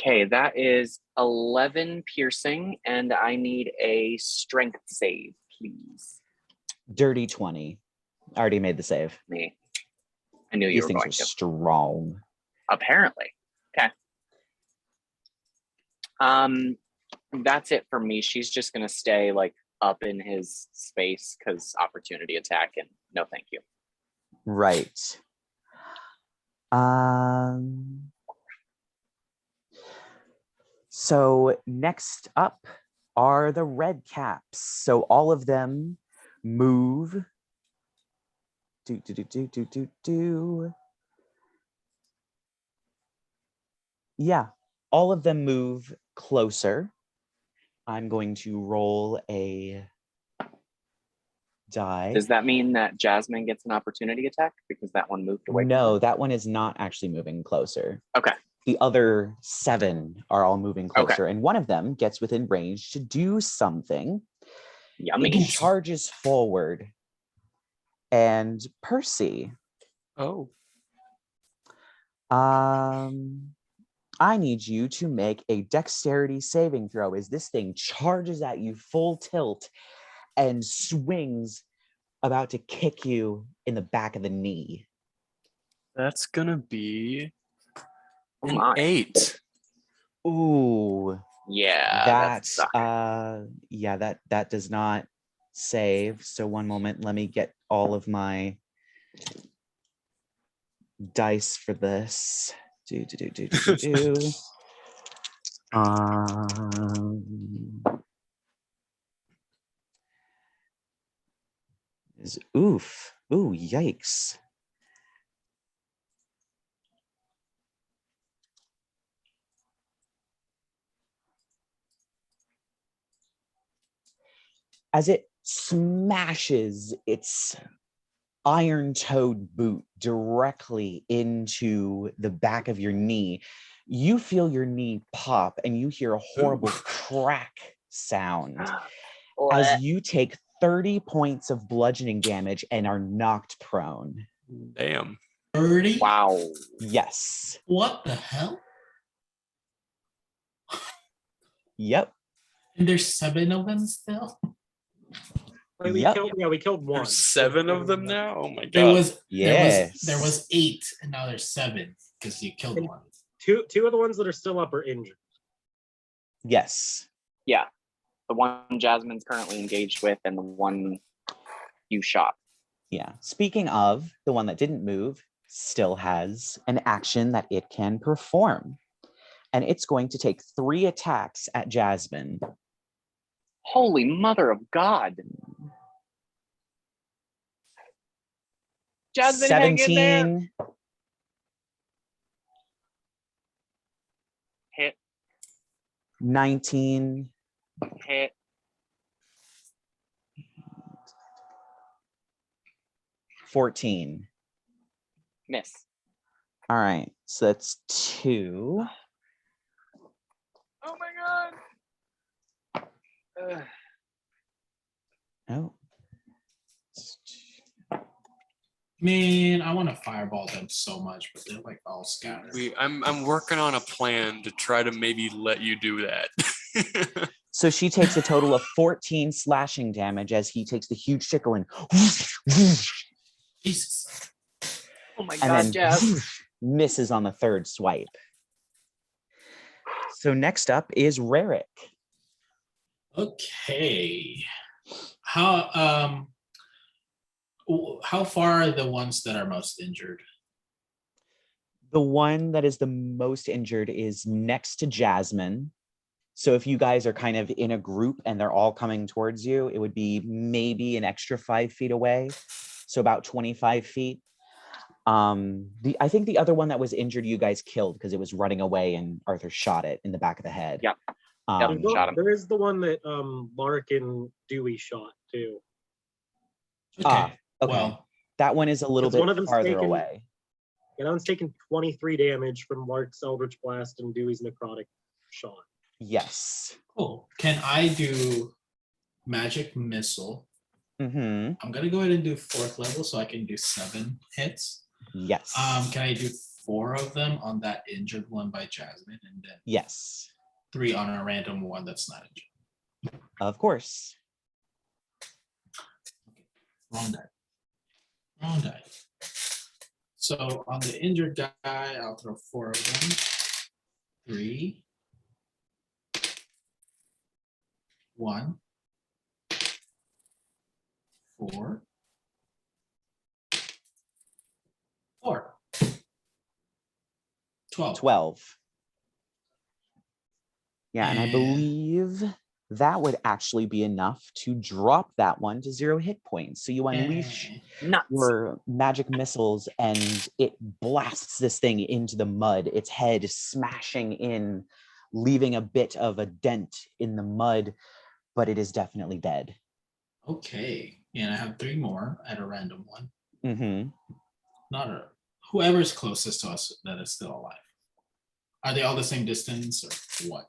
Okay, that is 11 piercing, and I need a strength save, please. Dirty 20. I already made the save. Me. I knew you These were things going are to. strong. Apparently. Okay. That's it for me. She's just gonna stay like up in his space because opportunity attack and no thank you. Right. So next up are the red caps. So all of them move. Yeah, all of them move closer. I'm going to roll a die. Does that mean that Jasmine gets an opportunity attack because that one moved away? No, that one is not actually moving closer. Okay. The other 7 are all moving closer, Okay. and one of them gets within range to do something. Yummy. It charges forward. And Percy, Oh, I need you to make a dexterity saving throw as this thing charges at you full tilt and swings, about to kick you in the back of the knee. that's gonna be Oh an my. 8. Yeah, Ooh, that's that that does not save. So one moment, let me get all of my dice for this. Ooh, yikes. As it smashes its iron-toed boot directly into the back of your knee, you feel your knee pop and you hear a horrible crack sound as you take 30 points of bludgeoning damage and are knocked prone. Damn. 30? wow. Yes. What the hell? Yep. And there's 7 of them still? Wait, we Yep. killed one. There's 7 of them now? Oh my There god. was Yes. there was 8 and now there's 7 because you killed And- one. Two of the ones that are still up are injured. Yes. Yeah. The one Jasmine's currently engaged with and the one you shot. Yeah. Speaking of, the one that didn't move still has an action that it can perform. And it's going to take 3 attacks at Jasmine. Holy mother of God. Jasmine, hang in there. 17, Hit, 19, hit. 14. Miss. All right. So that's 2. Oh my God. Oh. Man, I want to fireball them so much, but they're like all scattered. I'm working on a plan to try to maybe let you do that. So she takes a total of 14 slashing damage as he takes the huge tickle and Jesus. Oh my and God, then Jazz. misses on the 3rd swipe. So next up is Rerek. Okay. How far are the ones that are most injured? The one that is the most injured is next to Jasmine. So if you guys are kind of in a group and they're all coming towards you, it would be maybe an extra 5 feet away. So about 25 feet. I think the other one that was injured, you guys killed because it was running away and Arthur shot it in the back of the head. Yep. Shot him. There is the one that Lark and Dewey shot too. Okay. Okay. Well, That one is a little Because one bit of them's farther taken- away. Yeah, that one's taken 23 damage from Lark's Eldritch Blast and Dewey's Necrotic shot. Yes. cool. Can I do magic missile? Mm-hmm. I'm gonna go ahead and do 4th level so I can do 7 hits. Yes. Can I do 4 of them on that injured one by Jasmine, and then Yes, 3 on a random one that's not injured. of course. Wrong die. Wrong die. So on the injured guy, I'll throw 4 of them. 3, 1, 4, 4. 12. 12. Yeah, and I And- believe that would actually be enough to drop that one to 0 hit points. So you unleash Nuts. your magic missiles and it blasts this thing into the mud, its head smashing in, leaving a bit of a dent in the mud, but it is definitely dead. Okay, and I have 3 more at a random one. Mm-hmm. Not a whoever's closest to us that is still alive. Are they all the same distance or what?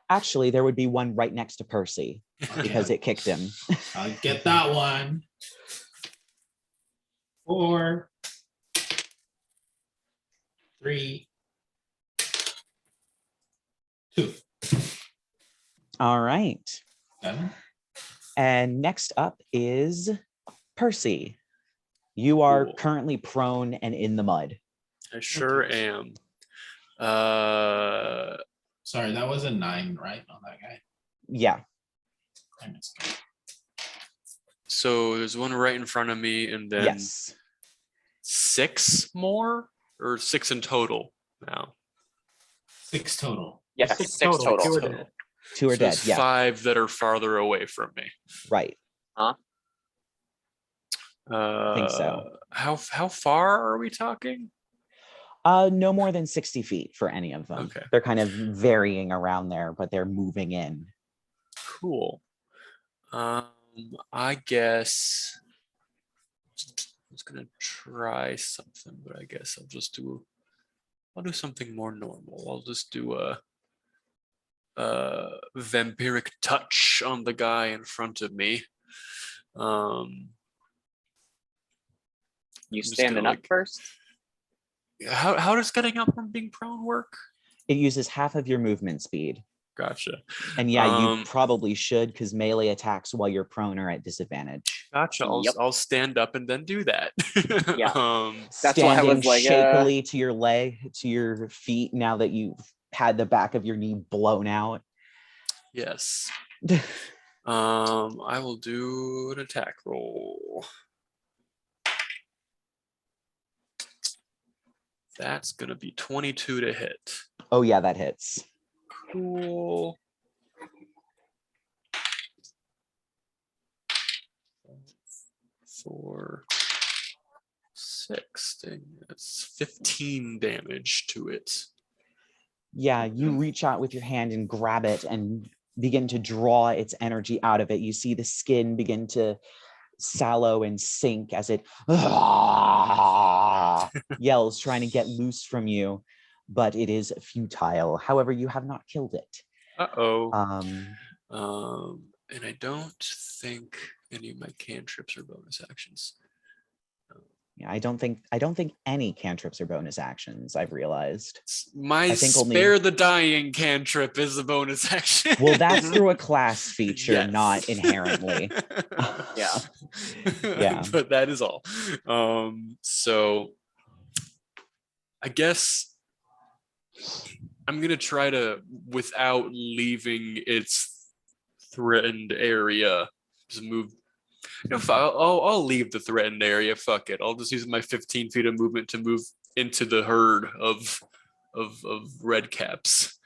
Actually, there would be one right next to Percy Okay, because it kicked him. I'll get that one. 4, 3, 2. All right. 7. And next up is Percy. You are Cool. currently prone and in the mud. I sure am. Sorry, that was a 9, right? On that guy. Yeah. I missed. So there's one right in front of me, and then Yes. 6 more, or 6 in total now. 6 total. Yeah, 6 6 total. total. 2 are Total. dead. 2 are So dead. there's Yeah. 5 that are farther away from me. Right. think so. How far are we talking? No more than 60 feet for any of them. Okay. They're kind of varying around there, but they're moving in. Cool. I guess I was gonna try something, but I guess I'll do something more normal. I'll just do a vampiric touch on the guy in front of me. You just standing gonna, up first? How does getting up from being prone work? It uses half of your movement speed. Gotcha. And yeah, you probably should, because melee attacks while you're prone are at disadvantage. Gotcha. Yep. I'll stand up and then do that. Yeah. That's Standing why I was like, shakily to your feet now that you've had the back of your knee blown out. Yes. I will do an attack roll. That's gonna be 22 to hit. Oh yeah, that hits. Cool. Four, 6. That's 15 damage to it. Yeah, you reach out with your hand and grab it and begin to draw its energy out of it. You see the skin begin to sallow and sink as it yells, trying to get loose from you, but it is futile. However, you have not killed it. Uh-oh. And I don't think any of my cantrips are bonus actions. Yeah, I don't think any cantrips are bonus actions, I've realized. My I think only- spare the dying cantrip is a bonus action. Well, that's through a class feature, Yes. not inherently. yeah. Yeah. But that is all. So I guess I'm gonna try to, without leaving its threatened area, just move. If I'll leave the threatened area. Fuck it. I'll just use my 15 feet of movement to move into the herd of red caps.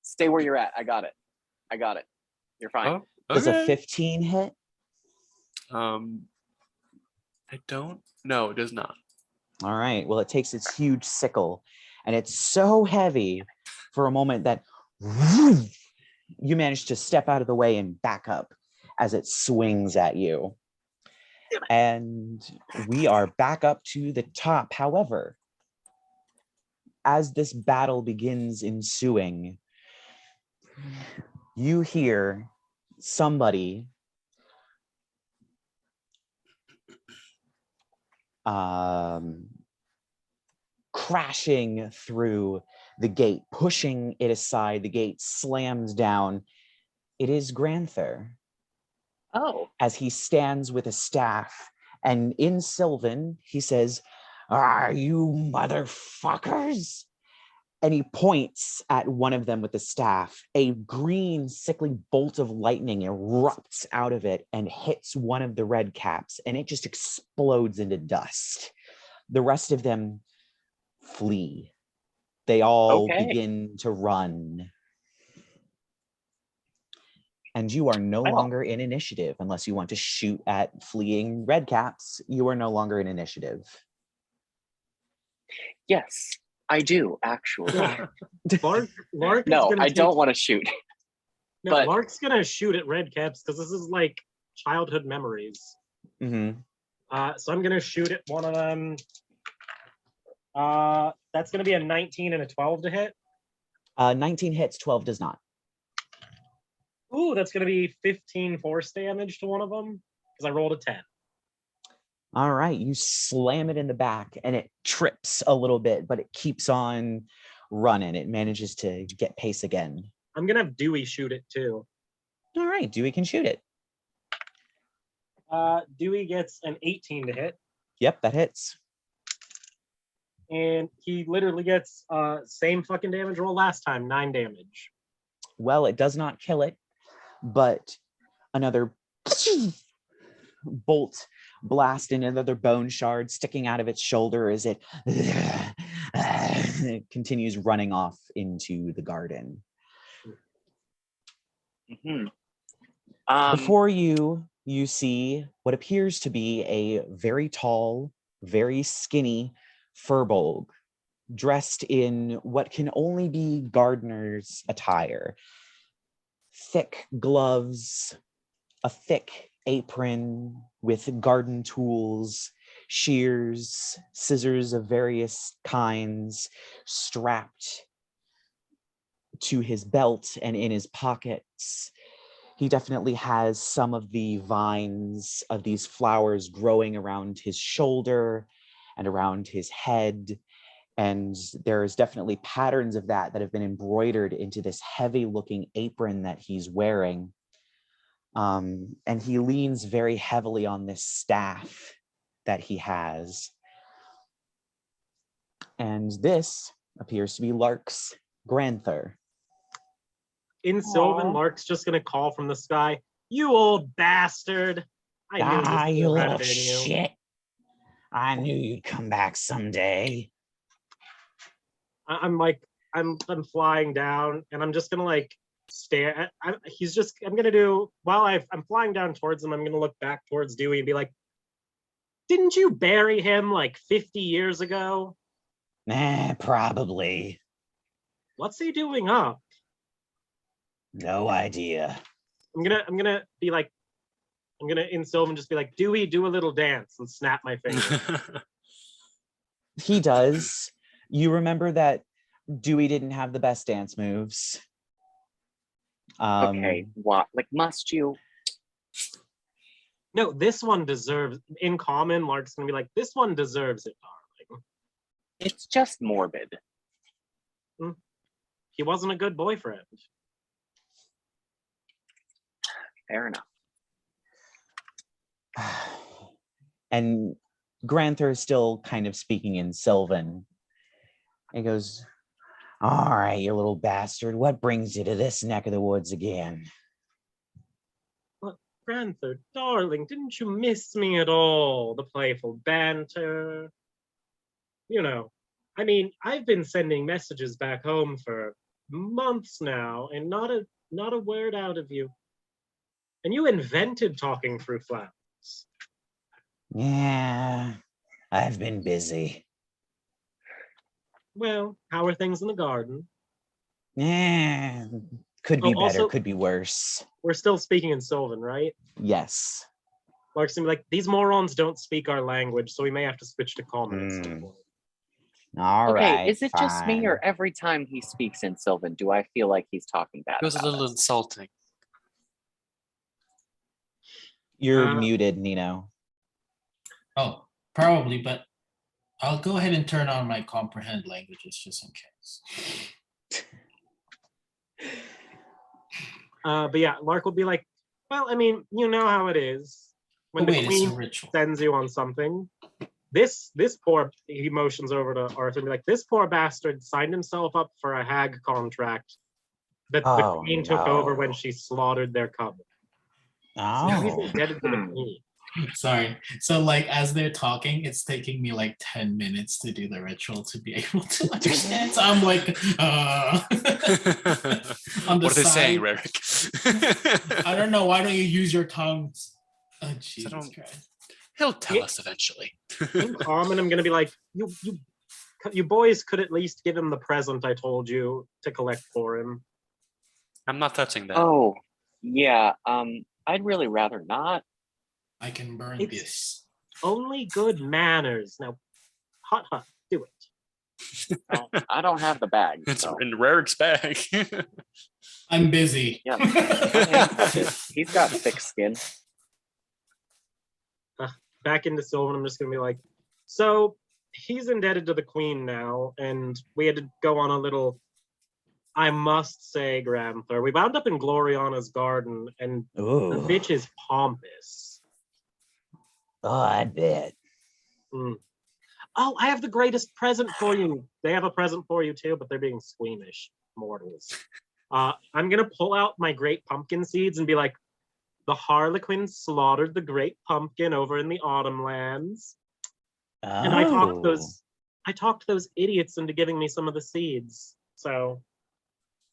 Stay where you're at. I got it. You're fine. Oh, Does a okay. 15 hit? I don't. No, it does not. All right. Well, it takes its huge sickle, and it's so heavy for a moment that you manage to step out of the way and back up as it swings at you. And we are back up to the top. However, as this battle begins ensuing, you hear somebody crashing through the gate, pushing it aside. The gate slams down. It is Granther. Oh. As he stands with a staff, and in Sylvan, he says, "Are you motherfuckers?" And he points at one of them with the staff. A green, sickly bolt of lightning erupts out of it and hits one of the red caps, and it just explodes into dust. The rest of them flee. They all begin to run. And you are no longer in initiative unless you want to shoot at fleeing red caps. You are no longer in initiative. Yes, I do, actually. Lark No, is I don't want to shoot. No, but Lark's gonna shoot at red caps because this is like childhood memories. Mm-hmm. So I'm gonna shoot at one of them. That's gonna be a 19 and a 12 to hit. 19 hits, 12 does not. Ooh, that's gonna be 15 force damage to one of them because I rolled a 10. All right, you slam it in the back and it trips a little bit, but it keeps on running. It manages to get pace again. I'm gonna have Dewey shoot it too. All right, Dewey can shoot it. Dewey gets an 18 to hit. Yep, that hits. And he literally gets same fucking damage roll last time, 9 damage. Well, it does not kill it, but another bolt blast and another bone shard sticking out of its shoulder as it continues running off into the garden. Mm-hmm. Before you see what appears to be a very tall, very skinny Furbolg dressed in what can only be gardener's attire. Thick gloves, a thick apron with garden tools, shears, scissors of various kinds strapped to his belt and in his pockets. He definitely has some of the vines of these flowers growing around his shoulder and around his head. And there's definitely patterns of that have been embroidered into this heavy looking apron that he's wearing. And he leans very heavily on this staff that he has. And this appears to be Lark's Granther. In Sylvan, Lark's just gonna call from the sky, "You old bastard! I knew You had little it in you." shit. I knew you'd come back someday. I'm flying down, and I'm just gonna like stare at. I'm gonna do while I'm flying down towards him. I'm gonna look back towards Dewey and be like, "Didn't you bury him like 50 years ago?" Probably. What's he doing up? No idea. I'm gonna be like, I'm gonna in Sylvan just be like, "Dewey, do a little dance," and snap my finger. He does. You remember that Dewey didn't have the best dance moves. Okay, what? Like, must you? No, this one deserves. In common, Lark's gonna be like, "This one deserves it, darling." It's just morbid. He wasn't a good boyfriend. Fair enough. And Granther is still kind of speaking in Sylvan. He goes, "All right, you little bastard, what brings you to this neck of the woods again?" Granther, darling, didn't you miss me at all? The playful banter. You know, I mean, I've been sending messages back home for months now, and not a word out of you. And you invented talking through flowers. Yeah, I've been busy. Well, how are things in the garden? Yeah, could be better, Also, could be worse. we're still speaking in Sylvan, right? Yes. Lark's gonna be like, "These morons don't speak our language, so we may have to switch to common at some point." All Okay, right, is it just me, fine. or every time he speaks in Sylvan, do I feel like he's talking bad? It was a about little us? insulting. You're muted, Nino. Oh, probably, but I'll go ahead and turn on my comprehend languages just in case. But yeah, Lark will be like, well, I mean, you know how it is. When Oh, the wait, it's a queen ritual. sends you on something, this poor, he motions over to Arthur and be like, this poor bastard signed himself up for a hag contract that the Oh, queen took over when no. she slaughtered their cub. So now he's Oh. indebted to the queen. Sorry. So like as they're talking, it's taking me like 10 minutes to do the ritual to be able to understand. So I'm like, on the What are they saying, side. Rerek? I don't know. Why don't you use your tongues? Oh, I Jesus don't- Christ. He'll tell us eventually. In common, I'm gonna be like, you boys could at least give him the present I told you to collect for him. I'm not touching that. Oh, yeah. I'd really rather not. I can burn It's- this. Only good manners. Now, hut, do it. Well, I don't have the bag. It's So. in Rerek's bag. I'm busy. Yeah. Let him touch it. He's got thick skin. Back into Sylvan, I'm just gonna be like, so he's indebted to the queen now, and we had to go on a little, I must say, Granther, we wound up in Gloriana's garden, and the Ooh. bitch is pompous. Oh, I bet. Oh, I have the greatest present for you. They have a present for you too, but they're being squeamish mortals. I'm gonna pull out my great pumpkin seeds and be like, the Harlequin slaughtered the great pumpkin over in the Autumn Lands. And I talked those idiots into giving me some of the seeds. So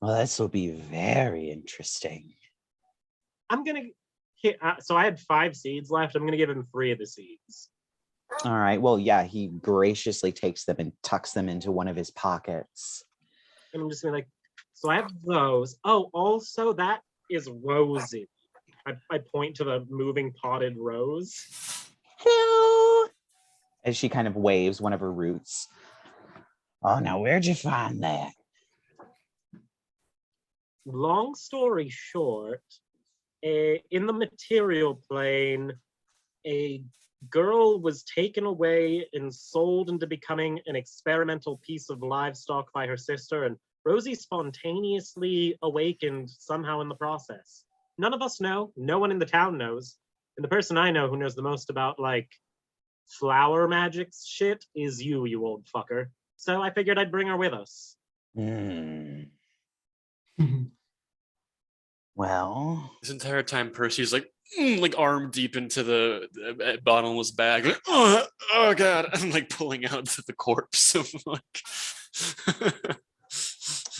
Well, this will be very interesting. I'm gonna. So I had 5 seeds left. I'm gonna give him 3 of the seeds. All right. Well, yeah, he graciously takes them and tucks them into one of his pockets. And I'm just gonna be like, so I have those. Oh, also that is rosy. I point to the moving potted rose. Hello. As she kind of waves one of her roots. Oh, now where'd you find that? Long story short, in the material plane, a girl was taken away and sold into becoming an experimental piece of livestock by her sister, and Rosie spontaneously awakened somehow in the process. None of us know. No one in the town knows. And the person I know who knows the most about, like, flower magic shit is you old fucker. So I figured I'd bring her with us. Well, This entire time, Percy's like arm deep into the bottomless bag. Like, oh god! I'm like pulling out the corpse of like.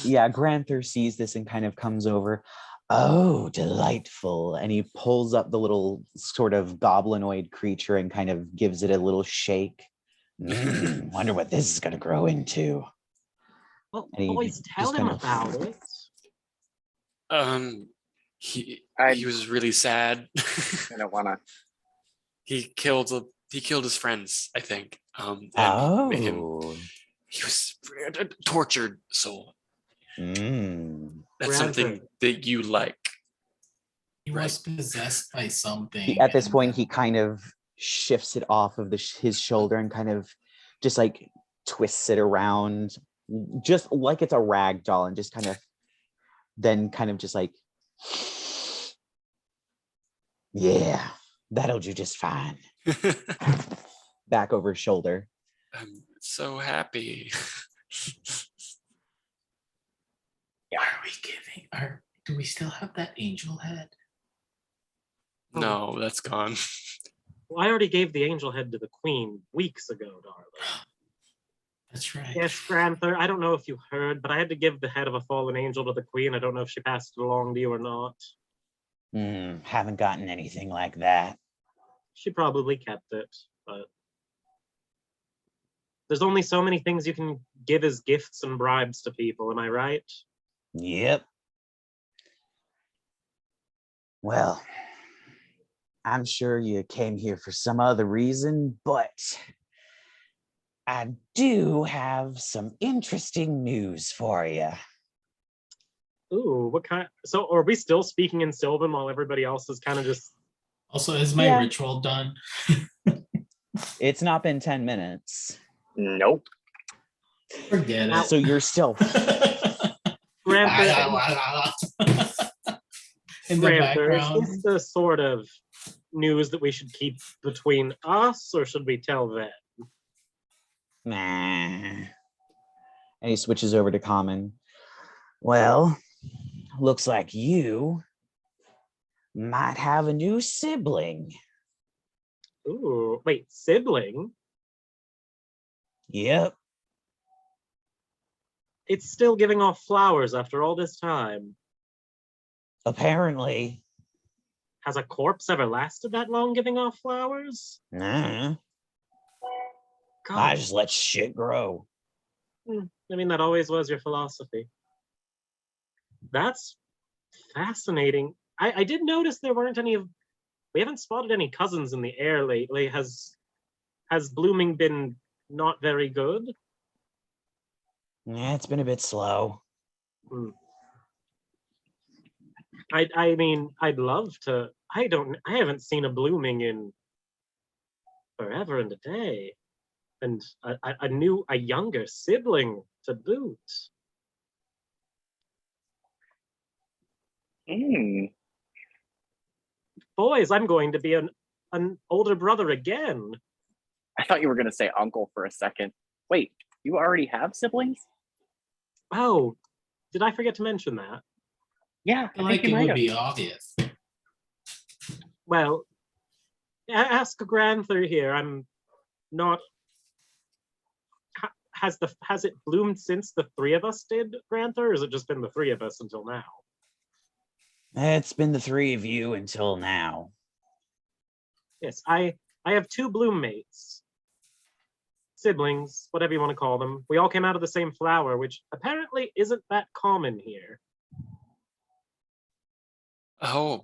yeah, Granther sees this and kind of comes over. Oh, delightful. And he pulls up the little sort of goblinoid creature and kind of gives it a little shake. Wonder what this is going to grow into. Well, And he boys, tell just him kind of- about it. He was really sad. I don't want to. He killed his friends, I think. And Oh. he was a tortured soul. That's something that you like. He was possessed by something. At this and- point, he kind of shifts it off of his shoulder and kind of just like twists it around, just like it's a rag doll, and just kind of then kind of just like, yeah, that'll do just fine. Back over his shoulder. I'm so happy. Are we giving? Do we still have that angel head? No, that's gone. Well, I already gave the angel head to the queen weeks ago, darling. That's right. Yes, Granther, I don't know if you heard, but I had to give the head of a fallen angel to the queen. I don't know if she passed it along to you or not. Haven't gotten anything like that. She probably kept it, but there's only so many things you can give as gifts and bribes to people, am I right? Yep. Well, I'm sure you came here for some other reason, but I do have some interesting news for you. Ooh, what kind? So are we still speaking in Sylvan while everybody else is kind of just... Also, is my Yeah. ritual done? It's not been 10 minutes. Nope. Forget it. So you're still Granther, In the Granther, is background. this the sort of news that we should keep between us, or should we tell them? nah. And he switches over to common. Well, looks like you might have a new sibling. Ooh, wait, sibling? Yep. It's still giving off flowers after all this time. Apparently. Has a corpse ever lasted that long giving off flowers? Nah. God, I just let shit grow. I mean, that always was your philosophy. That's fascinating. I did notice there weren't any of... We haven't spotted any cousins in the air lately. Has blooming been not very good? Yeah, it's been a bit slow. I mean, I'd love to... I haven't seen a blooming in forever and a day. And a younger sibling to boot. Boys, I'm going to be an older brother again. I thought you were going to say uncle for a second. Wait, you already have siblings? Oh, did I forget to mention that? Yeah, I feel like think you it might would have. be obvious. Well, ask Granther here. I'm not... Has it bloomed since the three of us did, Granther, or has it just been the three of us until now? It's been the three of you until now. Yes, I have two bloom mates. Siblings, whatever you want to call them. We all came out of the same flower, which apparently isn't that common here. Oh,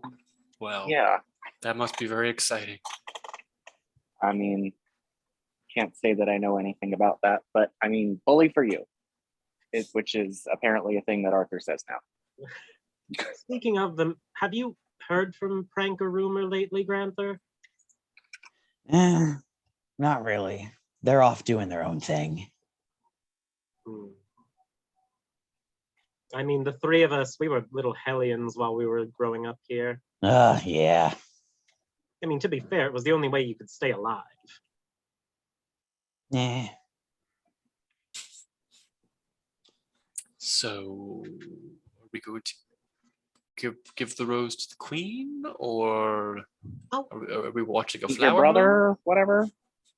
well, Yeah, that must be very exciting. I mean, can't say that I know anything about that, but I mean, bully for you, which is apparently a thing that Arthur says now. Speaking of them, have you heard from Prank or Rumor lately, Granther? Not really. They're off doing their own thing. I mean, the three of us, we were little hellions while we were growing up here. Yeah. I mean, to be fair, it was the only way you could stay alive. Nah. So, are we going to give the rose to the queen, or Oh. are we watching a Your flower? brother, whatever.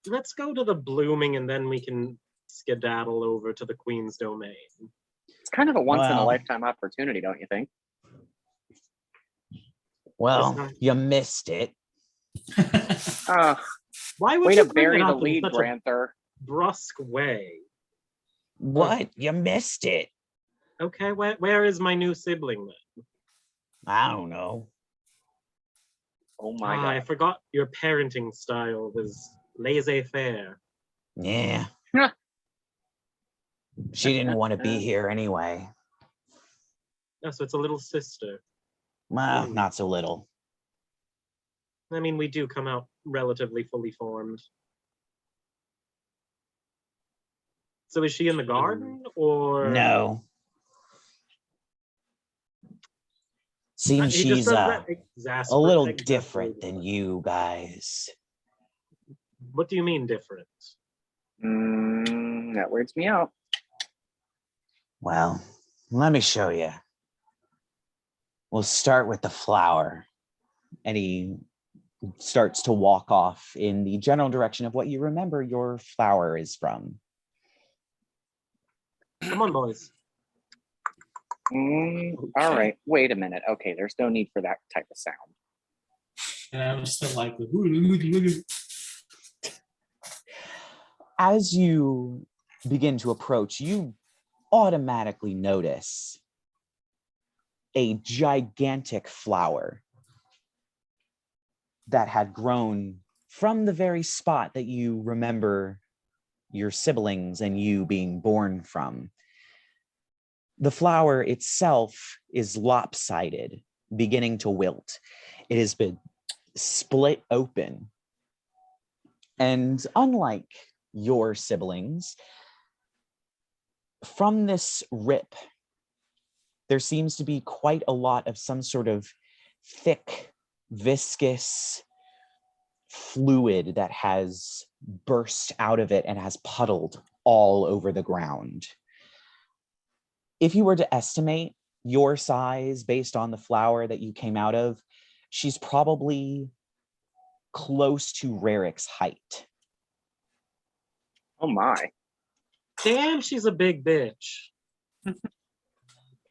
Let's go to the blooming and then we can skedaddle over to the Queen's domain. It's kind of a once in a Well. lifetime opportunity, don't you think? Well, you missed it. Why would Way you to bring bury it the up in lead, such a Granther. brusque way? What? You missed it. Okay, where is my new sibling then? I don't know. Oh my I god. forgot your parenting style was laissez-faire. Yeah. She didn't want to be here anyway. Oh, so it's a little sister. Well, not so little. I mean, we do come out relatively fully formed. So is she in the garden, or... No. Seems He just she's says that a little exasperate- different than you guys. What do you mean different? That weirds me out. Well, let me show you. We'll start with the flower. And he starts to walk off in the general direction of what you remember your flower is from. Come on, boys. All right. Wait a minute. Okay, there's no need for that type of sound. And I'm still like, As you begin to approach, you automatically notice a gigantic flower that had grown from the very spot that you remember your siblings and you being born from. The flower itself is lopsided, beginning to wilt. It has been split open. And unlike your siblings. From this rip, there seems to be quite a lot of some sort of thick, viscous fluid that has burst out of it and has puddled all over the ground. If you were to estimate your size based on the flower that you came out of, she's probably close to Rerek's height. Oh my. Damn, she's a big bitch.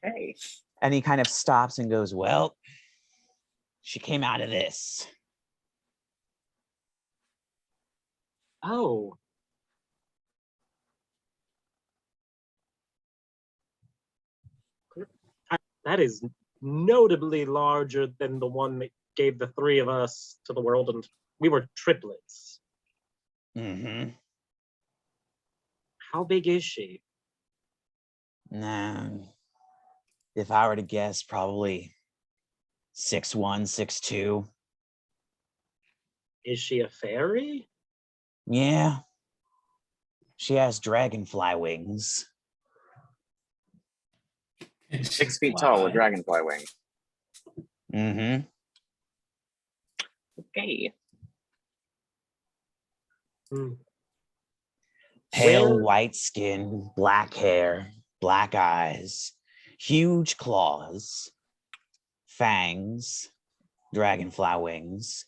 Hey. And he kind of stops and goes, well, she came out of this. Oh. That is notably larger than the one that gave the three of us to the world, and we were triplets. Mm-hmm. How big is she? Nah. If I were to guess, probably 6'1", 6'2". Is she a fairy? Yeah. She has dragonfly wings. 6 feet tall with dragonfly wings. Mm-hmm. Okay. Hmm. Pale Where- white skin, black hair, black eyes, huge claws, fangs, dragonfly wings.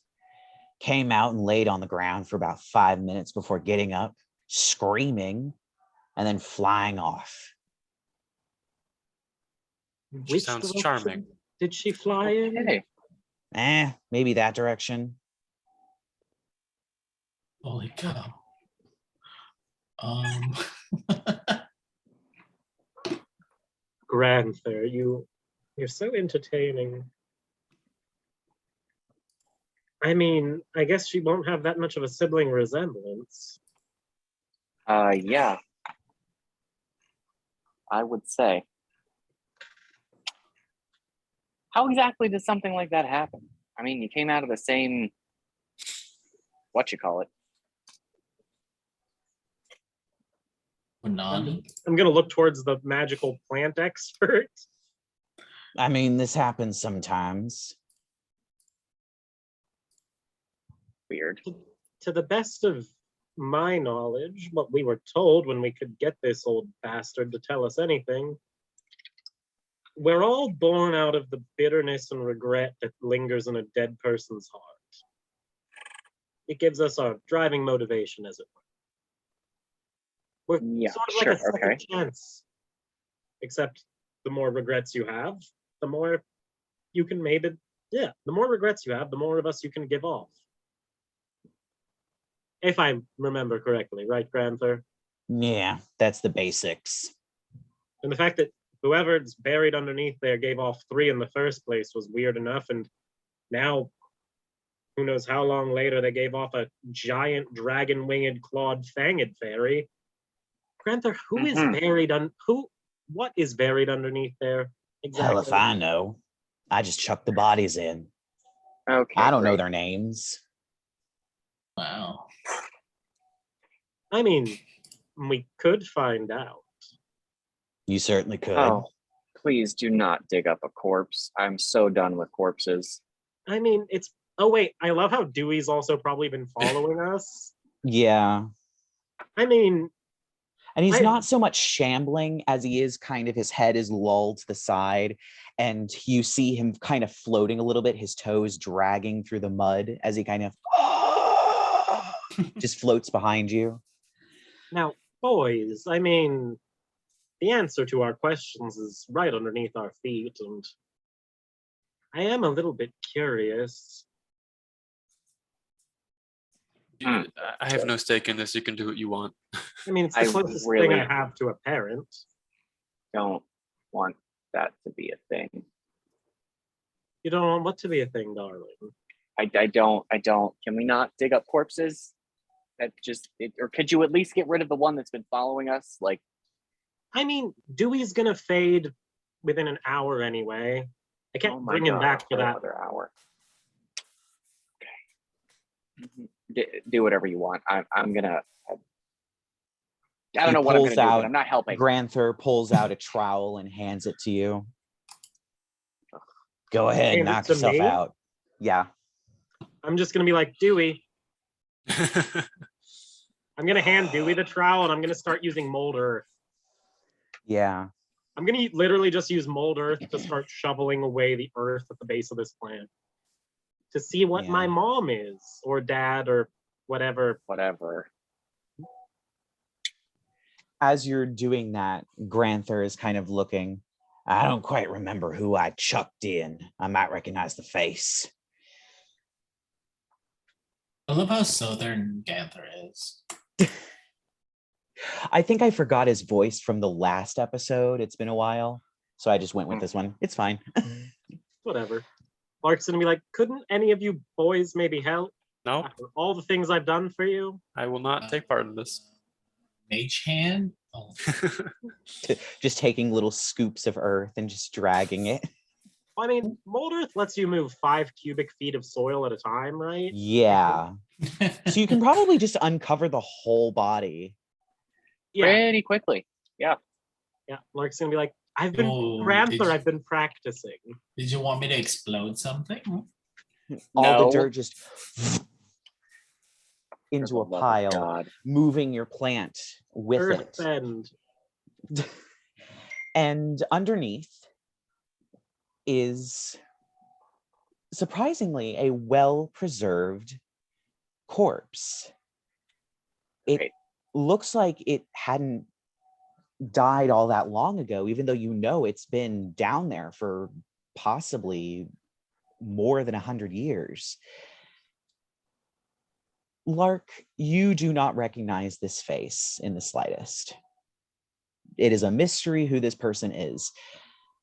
Came out and laid on the ground for about 5 minutes before getting up, screaming, and then flying off. She Which sounds direction charming. did she fly in? Hey. Maybe that direction. Holy cow. Granther, you're so entertaining. I mean, I guess she won't have that much of a sibling resemblance. Yeah. I would say. How exactly does something like that happen? I mean, you came out of the same, whatchamacallit. Punani? I'm gonna look towards the magical plant expert. I mean, this happens sometimes. Weird. To the best of my knowledge, what we were told when we could get this old bastard to tell us anything, we're all born out of the bitterness and regret that lingers in a dead person's heart. It gives us our driving motivation, as it were. We're Yeah, sort of sure, like a second okay. chance. Except the more regrets you have, the more you can maybe, the more regrets you have, the more of us you can give off. If I remember correctly, right, Granther? Yeah, that's the basics. And the fact that whoever's buried underneath there gave off 3 in the first place was weird enough, and now, who knows how long later, they gave off a giant dragon-winged clawed fanged fairy. Granther, who is buried what is buried underneath there? Exactly. Hell if I know. I just chuck the bodies in. Okay. I don't know great. their names. Wow. I mean, we could find out. You certainly could. Oh, please do not dig up a corpse. I'm so done with corpses. I mean, oh wait, I love how Dewey's also probably been following us. Yeah. I mean, And he's not so much shambling as he is kind of, his head is lulled to the side, and you see him kind of floating a little bit, his toes dragging through the mud as he kind of just floats behind you. now, boys, I mean, the answer to our questions is right underneath our feet, and I am a little bit curious. I have no stake in this. You can do what you want. I mean, it's the I closest really- thing I have to a parent. Don't want that to be a thing. You don't want what to be a thing, darling. I don't. Can we not dig up corpses? Or could you at least get rid of the one that's been following us? Like, I mean, Dewey's gonna fade within an hour anyway. I can't oh my bring him God, back for that. another hour. Okay. Do whatever you want. I'm gonna I don't He know what I'm going pulls to do, out- but I'm not helping. Granther pulls out a trowel and hands it to you. Go ahead, Hand it knock to yourself me? out. Yeah. I'm just gonna be like, Dewey. I'm gonna hand Dewey the trowel and I'm gonna start using mold earth. Yeah. I'm gonna literally just use mold earth to start shoveling away the earth at the base of this plant. To see what Yeah. my mom is, or dad, or whatever. Whatever. As you're doing that, Granther is kind of looking. I don't quite remember who I chucked in. I might recognize the face. I love how southern Ganther is. I think I forgot his voice from the last episode. It's been a while. So I just went with this one. It's fine. Whatever. Lark's gonna be like, couldn't any of you boys maybe help No, after all the things I've done for you? I will not take part in this. Mage hand? Oh, Just taking little scoops of earth and just dragging it. I mean, mold earth lets you move 5 cubic feet of soil at a time, right? Yeah. So you can probably just uncover the whole body. Yeah, Pretty quickly. yeah. Lark's gonna be like, I've been Oh, Granther, did I've been practicing. Did you want me to explode something? All No. the dirt just For into the a love of pile, God. moving your plant with Earth it. bend. And underneath is surprisingly a well-preserved corpse. It Great. looks like it hadn't died all that long ago, even though you know it's been down there for possibly more than 100 years. Lark, you do not recognize this face in the slightest. It is a mystery who this person is,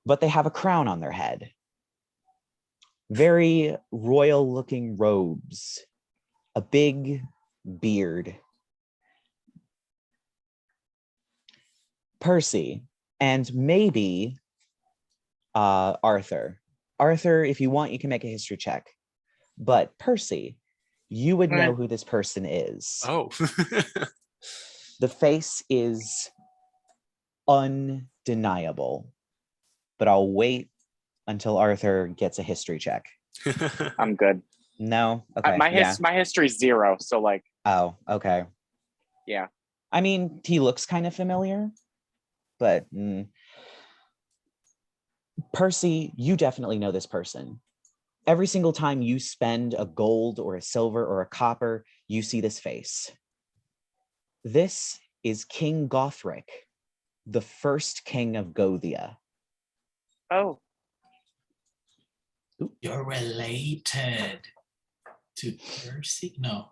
but they have a crown on their head. Very royal looking robes, a big beard. Percy, and maybe Arthur. Arthur, if you want, you can make a history check. But Percy, you would know who this person is. Oh. The face is undeniable, but I'll wait until Arthur gets a history check. I'm good. No? Okay. My yeah. history's 0, so like, Oh, okay. yeah. I mean, he looks kind of familiar, but Percy, you definitely know this person. Every single time you spend a gold or a silver or a copper, you see this face. This is King Gothric, the first king of Gothia. Oh, You're related to Percy? No.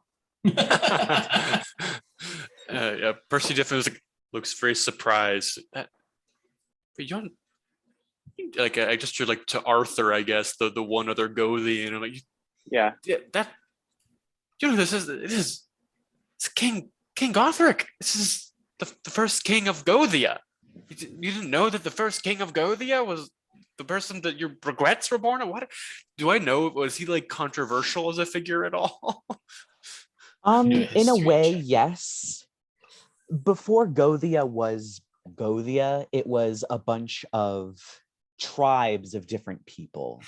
Yeah, Percy definitely looks very surprised. But you don't, like, I just like to Arthur, I guess, the one other Gothian, and I'm like, yeah. yeah, that, you know, this is it's King Gothric. This is the first king of Gothia. You didn't know that the first king of Gothia was the person that your regrets were born? What do I know? Was he like controversial as a figure at all? Do a In a history way, check. yes. Before Gothia was Gothia, it was a bunch of tribes of different people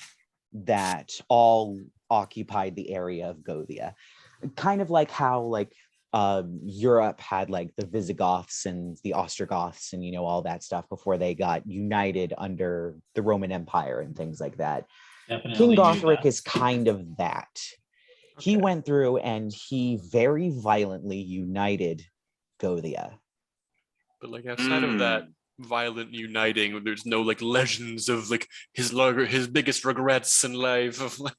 that all occupied the area of Gothia. Kind of like how Europe had like the Visigoths and the Ostrogoths and, you know, all that stuff before they got united under the Roman Empire and things like that. Definitely King knew Gothric that. is kind of that. He Okay. went through and he very violently united Gothia. But like outside of that violent uniting, there's no like legends of like his biggest regrets in life of like.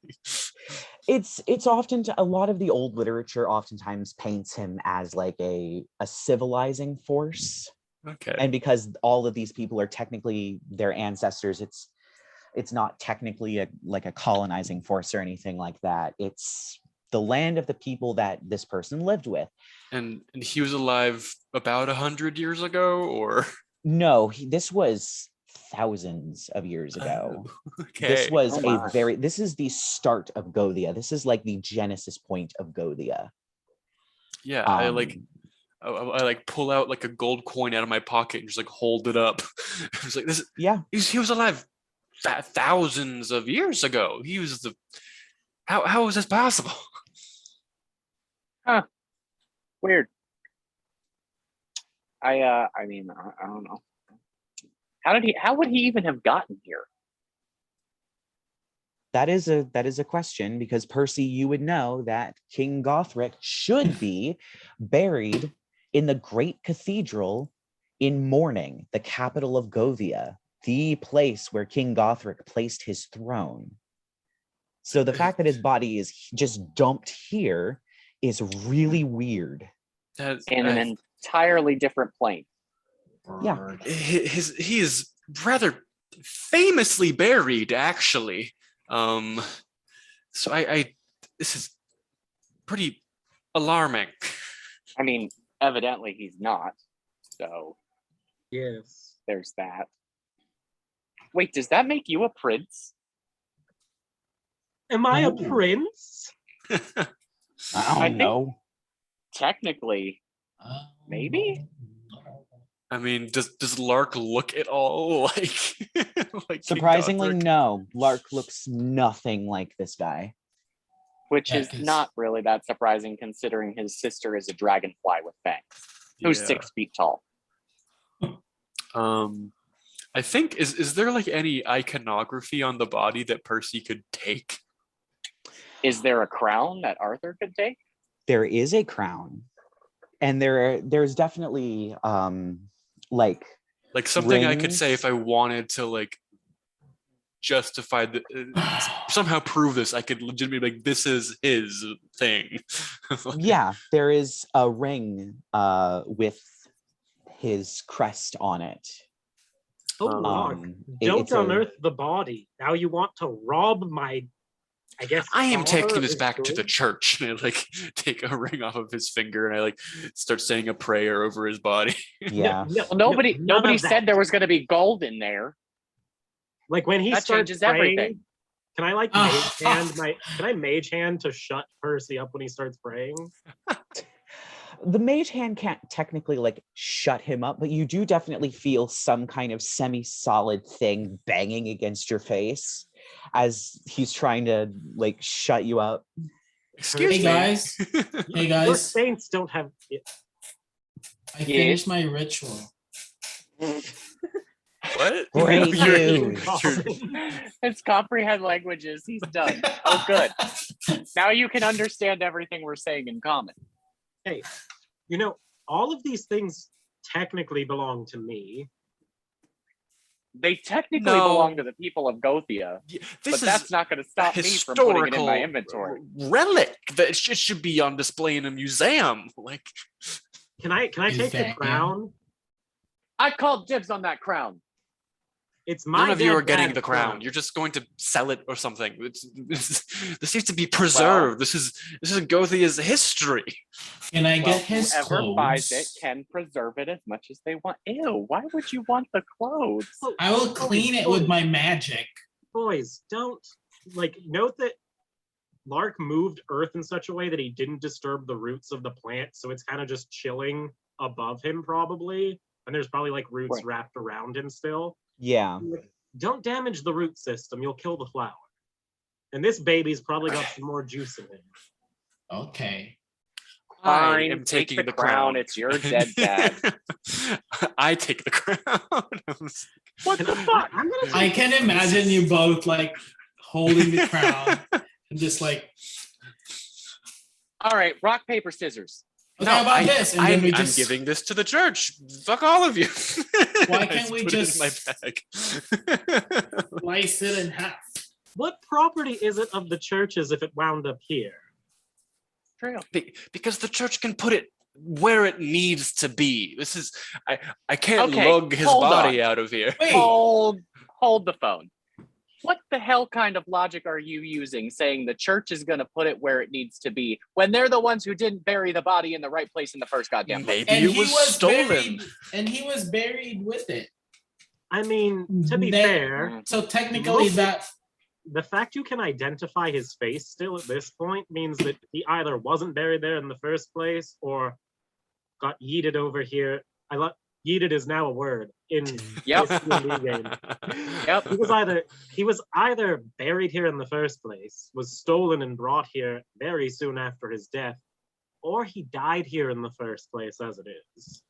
It's often a lot of the old literature oftentimes paints him as like a civilizing force. Okay. And because all of these people are technically their ancestors, it's not technically a colonizing force or anything like that. It's the land of the people that this person lived with. And he was alive about 100 years ago, or No, this was thousands of years ago. okay. This was Oh my. this is the start of Gothia. This is like the genesis point of Gothia. Yeah, I like pull out like a gold coin out of my pocket and just like hold it up. I was like, this. Yeah. He was alive thousands of years ago. He was the. How is this possible? Huh. Weird. I mean, I don't know. How would he even have gotten here? That is a question, because Percy, you would know that King Gothric should be buried in the great cathedral in Morning, the capital of Govia, the place where King Gothric placed his throne. So the fact that his body is just dumped here is really weird. In an entirely different plane. Yeah. He is rather famously buried, actually. So I this is pretty alarming. I mean, evidently he's not. So Yes. there's that. Wait, does that make you a prince? Am I a Ooh. prince? I I don't think- know. Technically, maybe? I mean, does Lark look at all like like King Surprisingly, Gothric? no. Lark looks nothing like this guy. Which Yeah, is 'cause- not really that surprising considering his sister is a dragonfly with fangs, who's Yeah. 6 feet tall. I think is there like any iconography on the body that Percy could take? Is there a crown that Arthur could take? There is a crown, and there's definitely like Like something I could Rings? say if I wanted to like justify the somehow prove this. I could legitimately be like, this is his thing. Like, yeah, there is a ring with his crest on it. Oh, Lark. Don't it's a- unearth the body. Now you want to rob my, I guess. I am taking father this is back to the good? church, and I like take a ring off of his finger, and I like start saying a prayer over his body. yeah. No, Well, nobody none of said that. there was going to be gold in there. Like when he That starts changes praying, everything. can I like Oh. can I mage hand to shut Percy up when he starts praying? The mage hand can't technically like shut him up, but you do definitely feel some kind of semi-solid thing banging against your face as he's trying to like shut you up. Excuse Hey me, guys, hey Your guys, saints don't have. I finished my ritual. What? Great You're- news. His comprehend languages. He's done. Oh, good. Now you can understand everything we're saying in common. Hey, you know, all of these things technically belong to me. They technically No. belong to the people of Gothia, Yeah, but this that's is not going to a stop me from putting it in historical my inventory. relic that should be on display in a museum. Like, Can I Is take the that- crown? I called dibs on that crown. It's my none of you dead are getting dad's the crown. You're just going to sell it or something. This needs to be preserved. This is Gothia's history. Can I Well, get his whoever clothes? buys it can preserve it as much as they want. Ew, why would you want the clothes? Oh, I will clean it with my magic. boys, don't like note that Lark moved Earth in such a way that he didn't disturb the roots of the plant, so it's kind of just chilling above him probably, and there's probably like roots Right. wrapped around him still. Yeah. Don't damage the root system, you'll kill the flower. And this baby's probably got some more juice in it. Okay. Fine, I am take taking the the crown, crown. it's your dead dad. I take the crown. What the fuck? I'm gonna I can imagine you both like holding the crown and just like, All right, rock, paper, scissors. okay, how about this? And then we I'm just giving this to the church. Fuck all of you. Why I can't we put it in just- my bag? slice it in half. What property is it of the churches if it wound up here? Trail. Because the church can put it where it needs to be. This is I can't Okay, lug his hold body on. out of here. Wait, Hold the phone. What the hell kind of logic are you using saying the church is going to put it where it needs to be when they're the ones who didn't bury the body in the right place in the first goddamn place? Maybe and it he was, was stolen. buried, and he was buried with it. I mean, to be That- fair, So technically, that the fact you can identify his face still at this point means that he either wasn't buried there in the first place or got yeeted over here. Yeeted is now a word in Yep. this D&D game. Yep. He was either buried here in the first place, was stolen and brought here very soon after his death, or he died here in the first place as it is.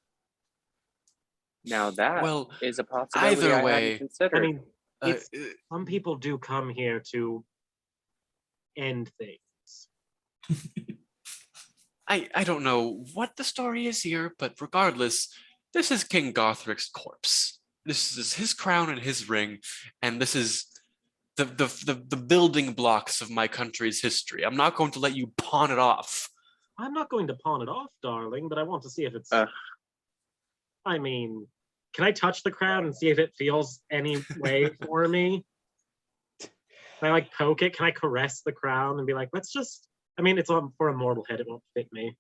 Now that Well, is a possibility either I way, hadn't considered. I mean, Uh, some people do come here to end things. I don't know what the story is here, but regardless, this is King Gothric's corpse. This is his crown and his ring, and this is the building blocks of my country's history. I'm not going to let you pawn it off. I'm not going to pawn it off, darling, but I want to see if it's... I mean, can I touch the crown and see if it feels any way for me? Can I like poke it? Can I caress the crown and be like, let's just... I mean, it's on for a mortal head. It won't fit me.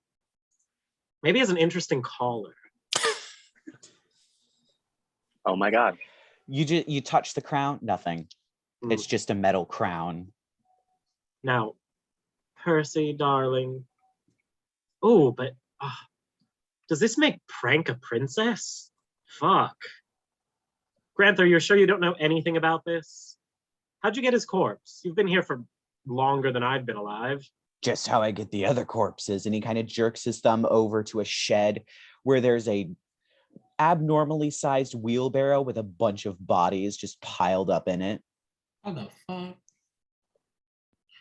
Maybe it has an interesting collar. Oh my god. You touch the crown, nothing. Mm. It's just a metal crown. Now, Percy, darling. Oh, but does this make Prank a princess? Fuck. Granther, you're sure you don't know anything about this? How'd you get his corpse? You've been here for longer than I've been alive. Just how I get the other corpses. And he kind of jerks his thumb over to a shed where there's a abnormally sized wheelbarrow with a bunch of bodies just piled up in it. What the fuck?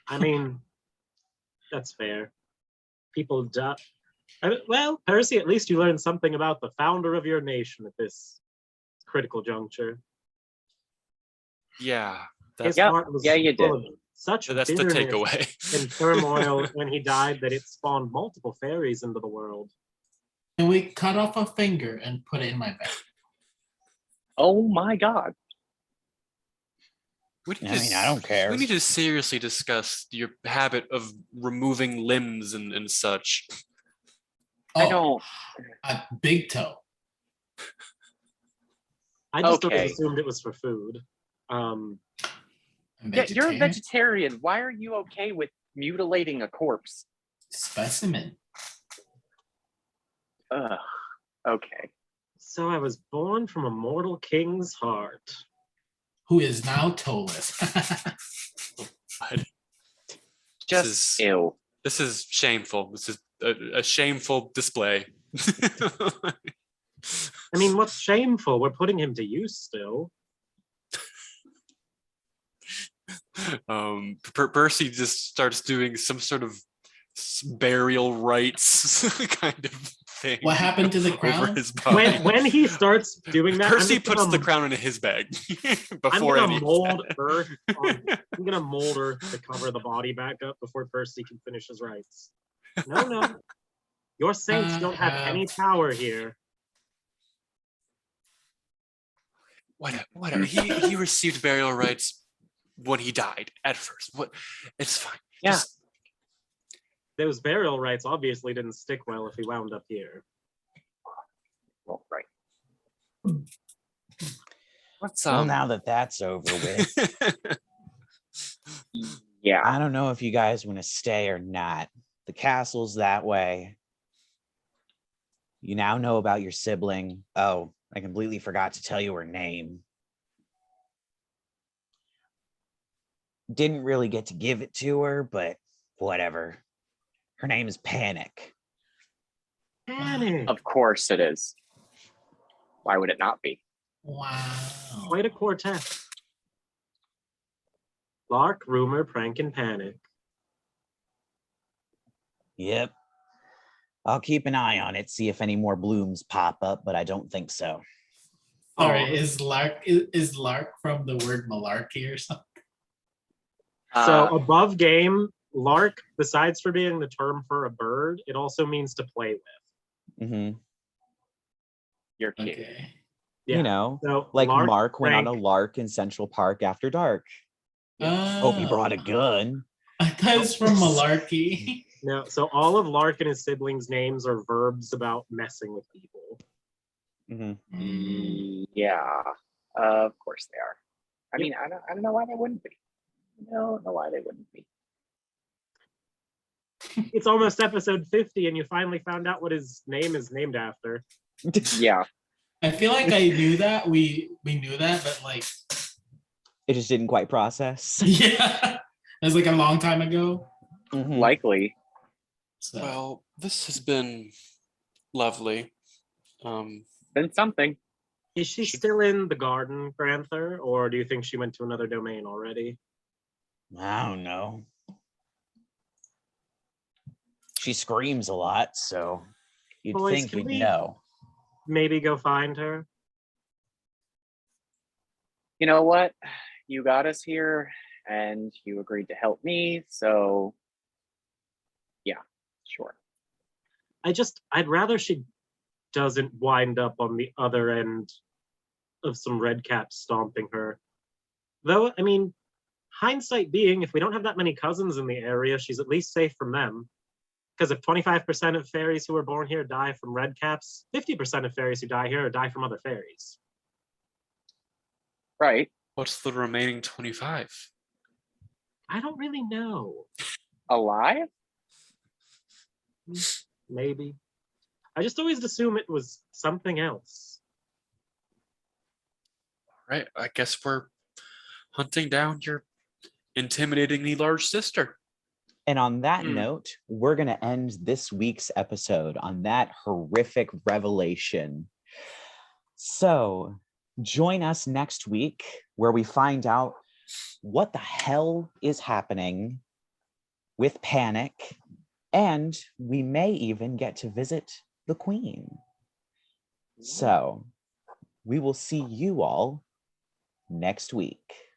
I mean, that's fair. People die. Well, Percy, at least you learned something about the founder of your nation at this critical juncture. Yeah, His Yep. heart was Yeah, you full did. of such that's the bitterness takeaway. and turmoil when he died that it spawned multiple fairies into the world. And we cut off a finger and put it in my bag. Oh my god. I don't care. We need to seriously discuss your habit of removing limbs and such. Oh, I don't. a big toe. I just Okay. always assumed it was for food. I'm Yeah, you're a vegetarian. vegetarian. Why are you okay with mutilating a corpse? Specimen. Ugh. Okay. So I was born from a mortal king's heart. Who is now toeless. Just is- ew. This is shameful. This is a shameful display. I mean, what's shameful? We're putting him to use still. Percy just starts doing some sort of burial rites kind of thing. What happened to the over crown? his body. When he starts doing that, Percy puts the crown in his bag before I'm any gonna mold earth. I'm gonna mold earth to cover the body back up before Percy can finish his rites. No. Your saints don't have any power here. Whatever. He received burial rites when he died at first. What? It's fine. Yeah. Just- Those burial rites obviously didn't stick well if he wound up here. Well, right. Let's Well, now that that's over with, Yeah. I don't know if you guys want to stay or not. The castle's that way. You now know about your sibling. Oh, I completely forgot to tell you her name. Didn't really get to give it to her, but whatever. Her name is Panic. Panic. Of course it is. Why would it not be? Wow. Quite a quartet. Lark, Rumor, Prank, and Panic. Yep. I'll keep an eye on it, see if any more blooms pop up, but I don't think so. Sorry, Oh. is Lark from the word malarkey or something? So above game, Lark, besides for being the term for a bird, it also means to play with. Mm-hmm. You're cute. Okay. Yeah. You know, So like Lark, Mark went on a Prank, lark in Central Park after dark. Hope he brought a gun. I thought it's from malarkey. No, so all of Lark and his siblings' names are verbs about messing with people. Mm-hmm. Yeah. Of course they are. I mean, I don't know why they wouldn't be. I don't know why they wouldn't be. It's almost episode 50 and you finally found out what his name is named after. Yeah. I feel like I knew that. We knew that, but like, It just didn't quite process. yeah, it was like a long time ago. Mhm. Likely. So Well, this has been lovely. Then something. Is she still in the garden, Granther, or do you think she went to another domain already? I don't know. She screams a lot, so you'd Boys, think can we'd we- know. Maybe go find her? You know what? You got us here and you agreed to help me, so yeah, sure. I'd rather she doesn't wind up on the other end of some red caps stomping her. Though, I mean, hindsight being, if we don't have that many cousins in the area, she's at least safe from them. Because if 25% of fairies who are born here die from red caps, 50% of fairies who die here die from other fairies. Right. What's the remaining 25? I don't really know. Alive? Maybe. I just always assume it was something else. Right, I guess we're hunting down your intimidatingly large sister. And on that Hmm. note, we're going to end this week's episode on that horrific revelation. So join us next week where we find out what the hell is happening with Panic, and we may even get to visit the Queen. So we will see you all next week.